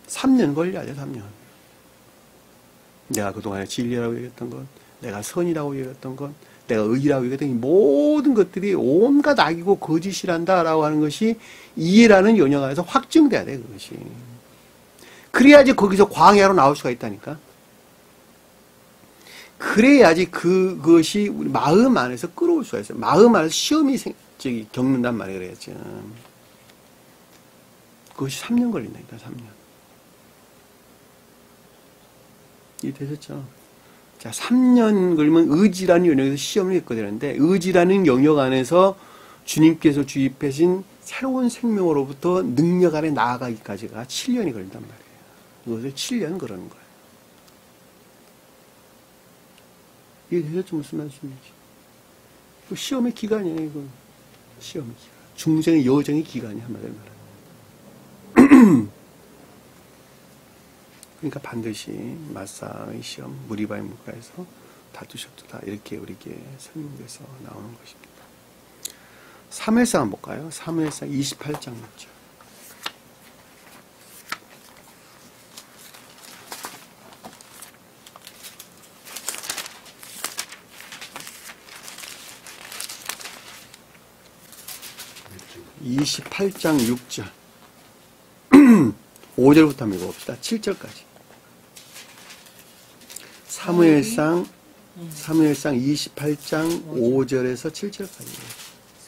3년 걸려야 돼, 3년. 내가 그동안에 진리라고 얘기했던 것, 내가 선이라고 얘기했던 것, 내가 의라고 얘기했던 이 모든 것들이 온갖 악이고 거짓이란다라고 하는 것이 이해라는 영역 안에서 확증돼야 돼, 그것이. 그래야지 거기서 광야로 나올 수가 있다니까. 그래야지 그것이 우리 마음 안에서 끌어올 수가 있어요. 마음 안에서 시험이 겪는단 말이에요. 그래야지. 그것이 3년 걸린다니까, 3년. 이해되셨죠? 자, 3년 걸리면 의지라는 영역에서 시험을 겪게 되는데, 의지라는 영역 안에서 주님께서 주입하신 새로운 생명으로부터 능력 안에 나아가기까지가 7년이 걸린단 말이에요. 이것을 7년 그러는 거예요. 이해되셨죠? 무슨 말씀인지. 시험의 기간이에요, 이거. 시험의 기간. 중생의 여정의 기간이 한마디로 말하는. 그러니까 반드시 마사의 시험, 무리바의 물가에서 다투셨도다. 이렇게 우리에게 설명돼서 나오는 것입니다. 사무엘상 한번 볼까요? 사무엘상 28장 6절. (28장 6절) 5절부터 한번 읽어봅시다. 7절까지. 사무엘상 28장 5절에서 7절까지.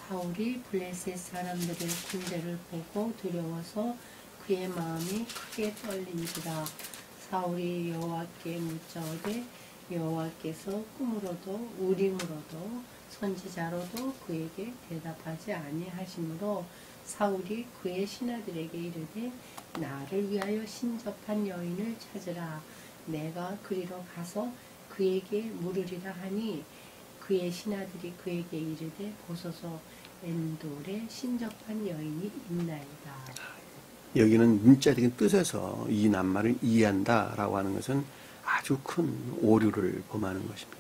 사울이 블레셋 사람들의 군대를 보고 두려워서 그의 마음이 크게 떨린지라. 사울이 여호와께 묻자오되 여호와께서 꿈으로도 우림으로도 선지자로도 그에게 대답하지 아니하시므로 사울이 그의 신하들에게 이르되 나를 위하여 신접한 여인을 찾으라. 내가 그리로 가서 그에게 물으리라 하니 그의 신하들이 그에게 이르되 보소서 엔돌에 신접한 여인이 있나이다. 여기는 문자적인 뜻에서 이 낱말을 이해한다라고 하는 것은 아주 큰 오류를 범하는 것입니다.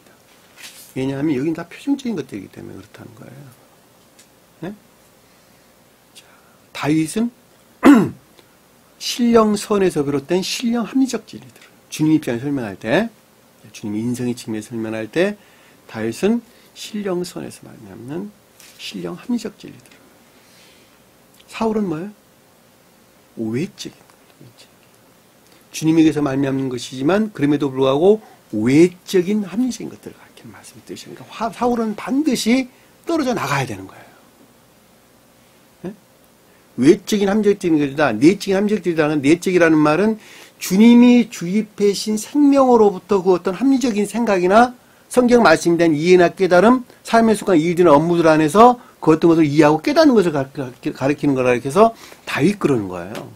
왜냐하면 여기는 다 표준적인 것들이기 때문에 그렇다는 거예요. 네? 자, 다윗은 신령선에서 비롯된 신령 합리적 진리들을 주님 입장에 설명할 때, 주님 인성의 측면에서 설명할 때 다윗은 신령선에서 말미암는 신령 합리적 진리들. 사울은 뭐예요? 외적인 것. 주님에게서 말미암는 것이지만 그럼에도 불구하고 외적인 합리적인 것들을 가르치는 말씀이 뜻이에요. 그러니까 사울은 반드시 떨어져 나가야 되는 거예요. 네? 외적인 합리적인 것이다. 내적인 합리적이라는 내적이라는 말은 주님이 주입하신 생명으로부터 그 어떤 합리적인 생각이나 성경 말씀에 대한 이해나 깨달음, 삶의 습관, 일이나 업무들 안에서 그 어떤 것을 이해하고 깨닫는 것을 가르치는 거라 해서 다윗 그러는 거예요.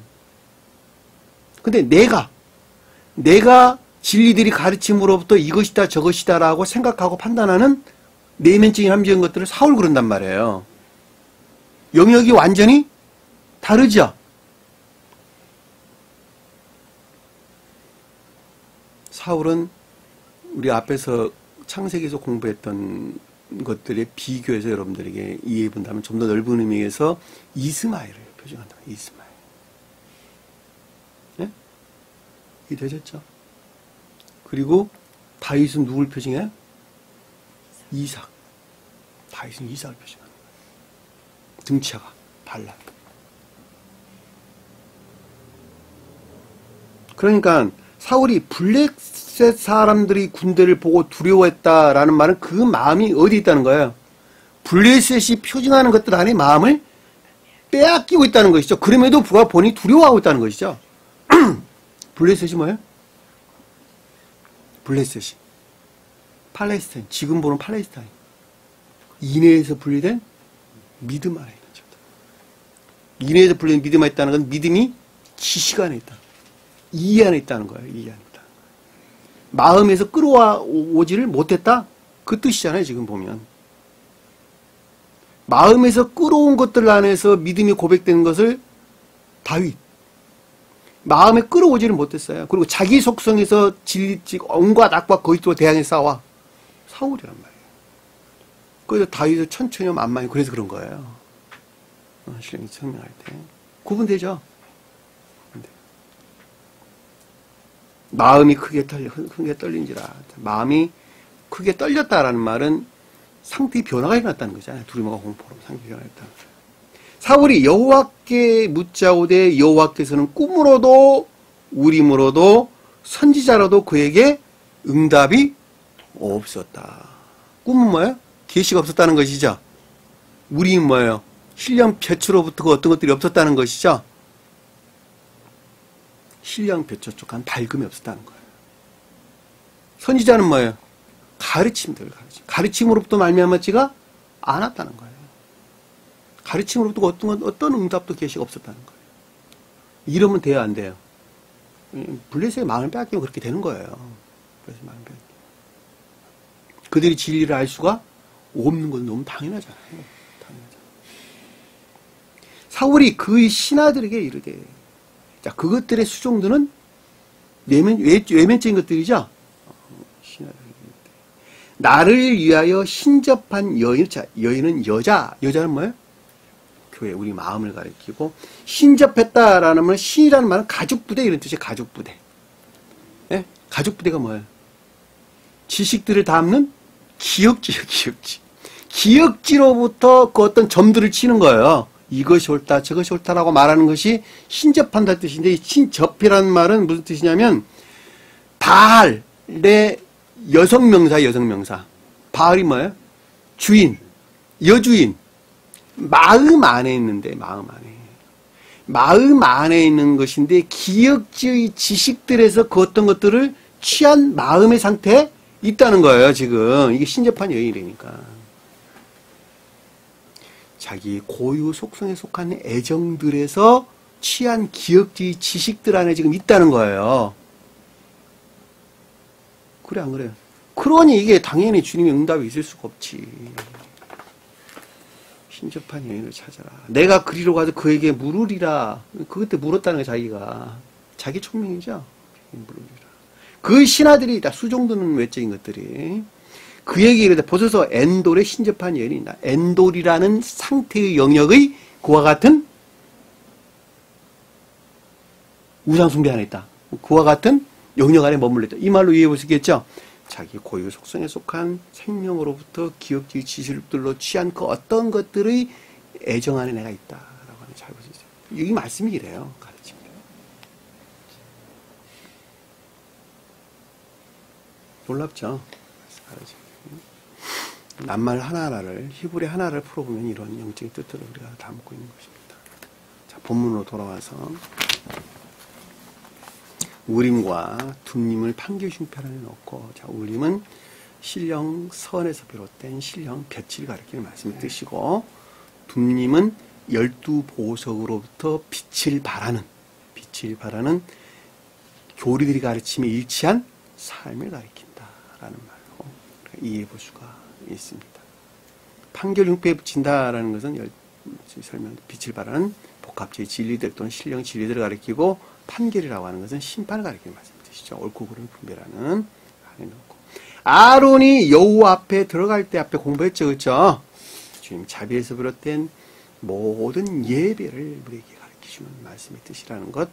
근데 내가 진리들이 가르침으로부터 이것이다 저것이다 라고 생각하고 판단하는 내면적인 합리적인 것들을 사울 그런단 말이에요. 영역이 완전히 다르죠. 사울은 우리 앞에서 창세기에서 공부했던 것들에 비교해서 여러분들에게 이해해 본다면 좀 더 넓은 의미에서 이스마엘을 표준한다. 이스마엘. 네? 이게 되셨죠? 그리고 다윗은 누굴 표징해요? 이삭. 다윗은 이삭을 표징하는 거예요. 등치가 발라. 그러니까 사울이 블레셋 사람들이 군대를 보고 두려워했다라는 말은 그 마음이 어디 있다는 거예요? 블레셋이 표징하는 것들 안에 마음을 빼앗기고 있다는 것이죠. 그럼에도 불구하고 본인이 두려워하고 있다는 것이죠. 블레셋이 뭐예요? 블레셋이 팔레스타인, 지금 보는 팔레스타인. 인해에서 분리된 믿음 안에 있는 자들. 인해에서 분리된 믿음 안에 있다는 건 믿음이 지식 안에 있다. 이해 안에 있다는 거예요. 이해 안에 있다. 마음에서 끌어오지를 못했다? 그 뜻이잖아요. 지금 보면. 마음에서 끌어온 것들 안에서 믿음이 고백되는 것을 다윗. 마음에 끌어오지를 못했어요. 그리고 자기 속성에서 온갖 악과 거짓으로 대항해 싸워. 사울이란 말이에요. 그래서 다윗을 천천히 만만히 그래서 그런 거예요. 신령이 설명할 때. 구분되죠? 마음이 크게 떨린지라. 마음이 크게 떨렸다라는 말은 상태의 변화가 일어났다는 거잖아요. 두려움과 공포로 상태의 변화가 일어났다는 거예요. 사울이 여호와께 묻자오되 여호와께서는 꿈으로도 우림으로도 선지자로도 그에게 응답이 없었다. 꿈은 뭐예요? 계시가 없었다는 것이죠. 우림은 뭐예요? 신령 빛으로부터 어떤 것들이 없었다는 것이죠. 신령 빛에 쪽한 밝음이 없었다는 거예요. 선지자는 뭐예요? 가르침들을 가르침으로부터 말미암았지가 않았다는 거예요. 가르침으로부터 어떤 응답도 계시가 없었다는 거예요. 이러면 돼요, 안 돼요? 블레셋의 마음을 빼앗기면 그렇게 되는 거예요. 블레셋의 마음을 빼앗기면. 그들이 진리를 알 수가 없는 건 너무 당연하잖아요. 사울이 그의 신하들에게 이르되, 자, 그것들의 수종들은 외면적인 것들이죠. 나를 위하여 신접한 여인, 자, 여인은 여자는 뭐예요? 교회, 우리 마음을 가리키고, 신접했다라는 말은, 신이라는 말은 가죽부대 이런 뜻이에요. 가죽부대. 네? 가죽부대가 뭐예요? 지식들을 담는 기억지예요, 기억지. 기억지로부터 그 어떤 점들을 치는 거예요. 이것이 옳다, 저것이 옳다라고 말하는 것이 신접한다는 뜻인데, 이 신접이라는 말은 무슨 뜻이냐면, 바알의 여성명사, 여성명사. 바알이 뭐예요? 주인, 여주인. 마음 안에 있는데, 마음 안에 있는 것인데, 기억지의 지식들에서 그 어떤 것들을 취한 마음의 상태에 있다는 거예요, 지금. 이게 신접한 여인이니까. 자기 고유 속성에 속한 애정들에서 취한 기억지 지식들 안에 지금 있다는 거예요. 그래, 안 그래요? 그러니 이게 당연히 주님의 응답이 있을 수가 없지. 신접한 여인을 찾아라. 내가 그리로 가서 그에게 물으리라. 그때 물었다는 거 자기가. 자기 총명이죠. 물으리라. 그 신하들이 다 수종드는 외적인 것들이 그에게 이르되 보소서 엔돌의 신접한 여인이 있다. 엔돌이라는 상태의 영역의 그와 같은 우상 숭배 안에 있다. 그와 같은 영역 안에 머물러 있다. 이 말로 이해해 볼 수 있겠죠? 자기 고유 속성에 속한 생명으로부터 기업주의 지식들로 취한 그 어떤 것들의 애정 안에 내가 있다라고 하는 잘 볼 수 있어요. 이 말씀이 이래요. 가르칩니다. 놀랍죠? 가르칩니다. 낱말 하나하나를 히브리 하나를 풀어보면 이런 영적인 뜻들을 우리가 담고 있는 것입니다. 자, 본문으로 돌아와서 우림과 둠림을 판교 흉패란에 넣고, 자, 우림은 신령 선에서 비롯된 신령 볕을 가리키는 말씀의 뜻이고, 둠림은 12보석으로부터 빛을 발하는 교리들이 가르침에 일치한 삶을 가리킨다라는 말로 이해해 볼 수가 있습니다. 판결 흉패에 붙인다라는 것은 설명 빛을 발하는 복합적인 진리들 또는 신령 진리들을 가리키고, 판결이라고 하는 것은 심판을 가리키는 말씀을 뜻이죠. 옳고 그름을 분별하는 안에 넣고, 아론이 여호와 앞에 들어갈 때 앞에 공부했죠, 그렇죠? 주님 자비에서 비롯된 모든 예배를 우리에게 가르치시는 말씀의 뜻이라는 것,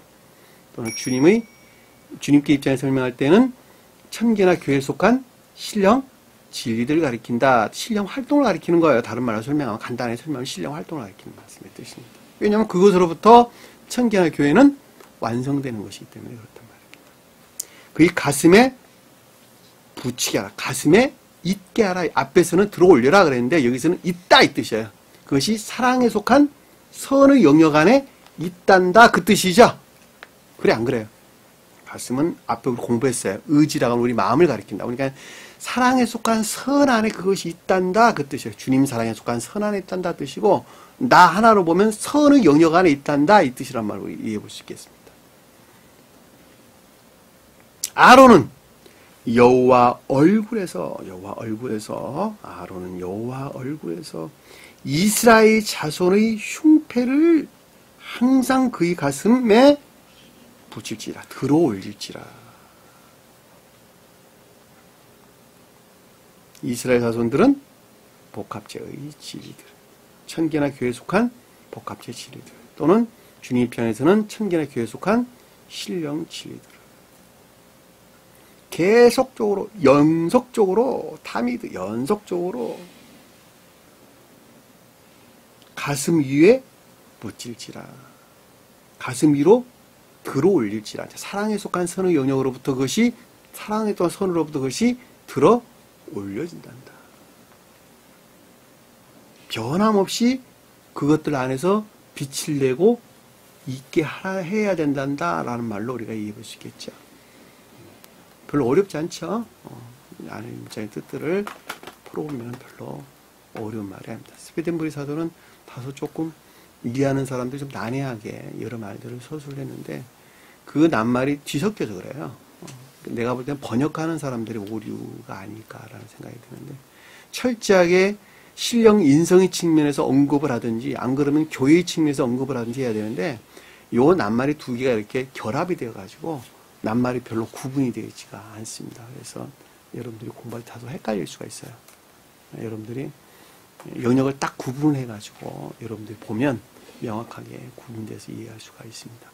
또는 주님께 입장에서 설명할 때는 천계나 교회에 속한 신령 진리들을 가리킨다. 신령 활동을 가리키는 거예요. 다른 말로 설명하면, 간단하게 설명하면 신령 활동을 가리키는 말씀의 뜻입니다. 왜냐하면 그것으로부터 천계나 교회는 완성되는 것이기 때문에 그렇단 말입니다. 그의 가슴에 붙이게 하라. 가슴에 있게 하라. 앞에서는 들어 올려라 그랬는데 여기서는 있다 이 뜻이에요. 그것이 사랑에 속한 선의 영역 안에 있단다 그 뜻이죠. 그래 안 그래요? 가슴은 앞에 우리 공부했어요. 의지라고 하면 우리 마음을 가리킨다. 그러니까 사랑에 속한 선 안에 그것이 있단다 그 뜻이에요. 주님 사랑에 속한 선 안에 있단다 뜻이고, 나 하나로 보면 선의 영역 안에 있단다 이 뜻이란 말로 이해해 볼 수 있겠습니다. 아론은 여호와 얼굴에서 이스라엘 자손의 흉패를 항상 그의 가슴에 붙일지라, 들어 올릴지라. 이스라엘 자손들은 복합제의 진리들, 천계나 교회에 속한 복합제 진리들, 또는 주님 편에서는 천계나 교회에 속한 신령 진리들. 계속적으로, 연속적으로, 연속적으로 가슴 위에 붙일지라. 가슴 위로 들어 올릴지라. 사랑에 속한 선의 영역으로부터 그것이, 사랑에 또한 선으로부터 그것이 들어 올려진단다. 변함없이 그것들 안에서 빛을 내고 있게 해야 된단다라는 말로 우리가 이해해 볼 수 있겠죠. 별로 어렵지 않죠? 안에 문자의 뜻들을 풀어보면 별로 어려운 말이 아닙니다. 스웨덴부리 사도는 다소 조금 이해하는 사람들이 좀 난해하게 여러 말들을 서술했는데 그 낱말이 뒤섞여서 그래요. 내가 볼 때는 번역하는 사람들의 오류가 아닐까라는 생각이 드는데, 철저하게 신령 인성의 측면에서 언급을 하든지 안 그러면 교회의 측면에서 언급을 하든지 해야 되는데, 요 낱말이 두 개가 이렇게 결합이 되어가지고 낱말이 별로 구분이 되어 있지가 않습니다. 그래서 여러분들이 공부할 때 다소 헷갈릴 수가 있어요. 여러분들이 영역을 딱 구분해가지고 여러분들이 보면 명확하게 구분돼서 이해할 수가 있습니다.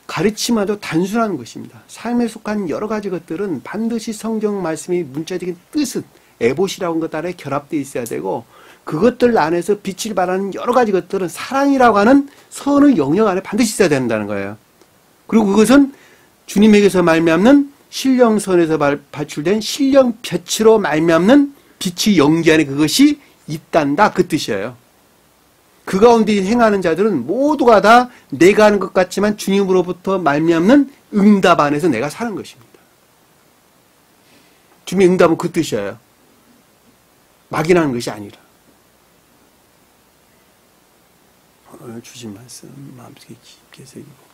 가르침마도 단순한 것입니다. 삶에 속한 여러 가지 것들은 반드시 성경 말씀의 문자적인 뜻은 에봇이라고 하는 것 안에 결합되어 있어야 되고, 그것들 안에서 빛을 발하는 여러 가지 것들은 사랑이라고 하는 선의 영역 안에 반드시 있어야 된다는 거예요. 그리고 그것은 주님에게서 말미암는 신령선에서 발출된 신령 빛으로 말미암는 빛의 연기 안에 그것이 있단다 그 뜻이에요. 그 가운데 행하는 자들은 모두가 다 내가 하는 것 같지만 주님으로부터 말미암는 응답 안에서 내가 사는 것입니다. 주님의 응답은 그 뜻이에요. 막연한 것이 아니라. 오늘 주신 말씀 마음속에 깊게 새기고,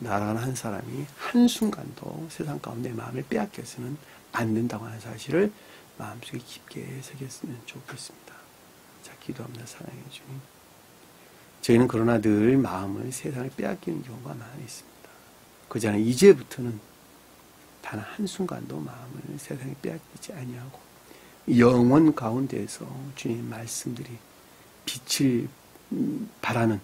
나라는 한 사람이 한순간도 세상 가운데 마음을 빼앗겨서는 안 된다고 하는 사실을 마음속에 깊게 새겼으면 좋겠습니다. 자, 기도합니다. 사랑해 주님. 저희는 그러나 늘 마음을 세상을 빼앗기는 경우가 많이 있습니다. 그전에 이제부터는 단 한순간도 마음을 세상에 빼앗기지 아니하고 영혼 가운데에서 주님의 말씀들이 빛을 바라는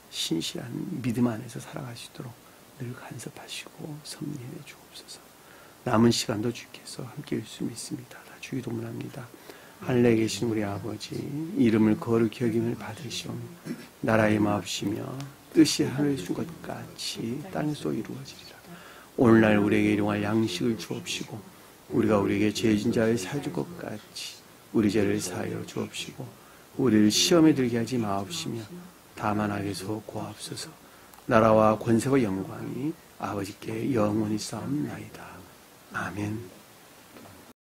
신실한 믿음 안에서 살아가시도록 늘 간섭하시고 섭리해 주옵소서. 남은 시간도 주께서 함께 할 수 믿습니다. 다 주의 도문합니다. 하늘에 계신 우리 아버지, 이름을 거룩히 여김을 받으시오며 나라의 마옵시며 뜻이 하늘에 준 것 같이 땅에서 이루어지리라. 오늘날 우리에게 일용할 양식을 주옵시고 우리가 우리에게 죄진 자를 사줄 것 같이 우리 죄를 사하여 주옵시고 우리를 시험에 들게 하지 마옵시며 다만 악에서 구하옵소서. 나라와 권세와 영광이 아버지께 영원히 쌓옵나이다. 아멘.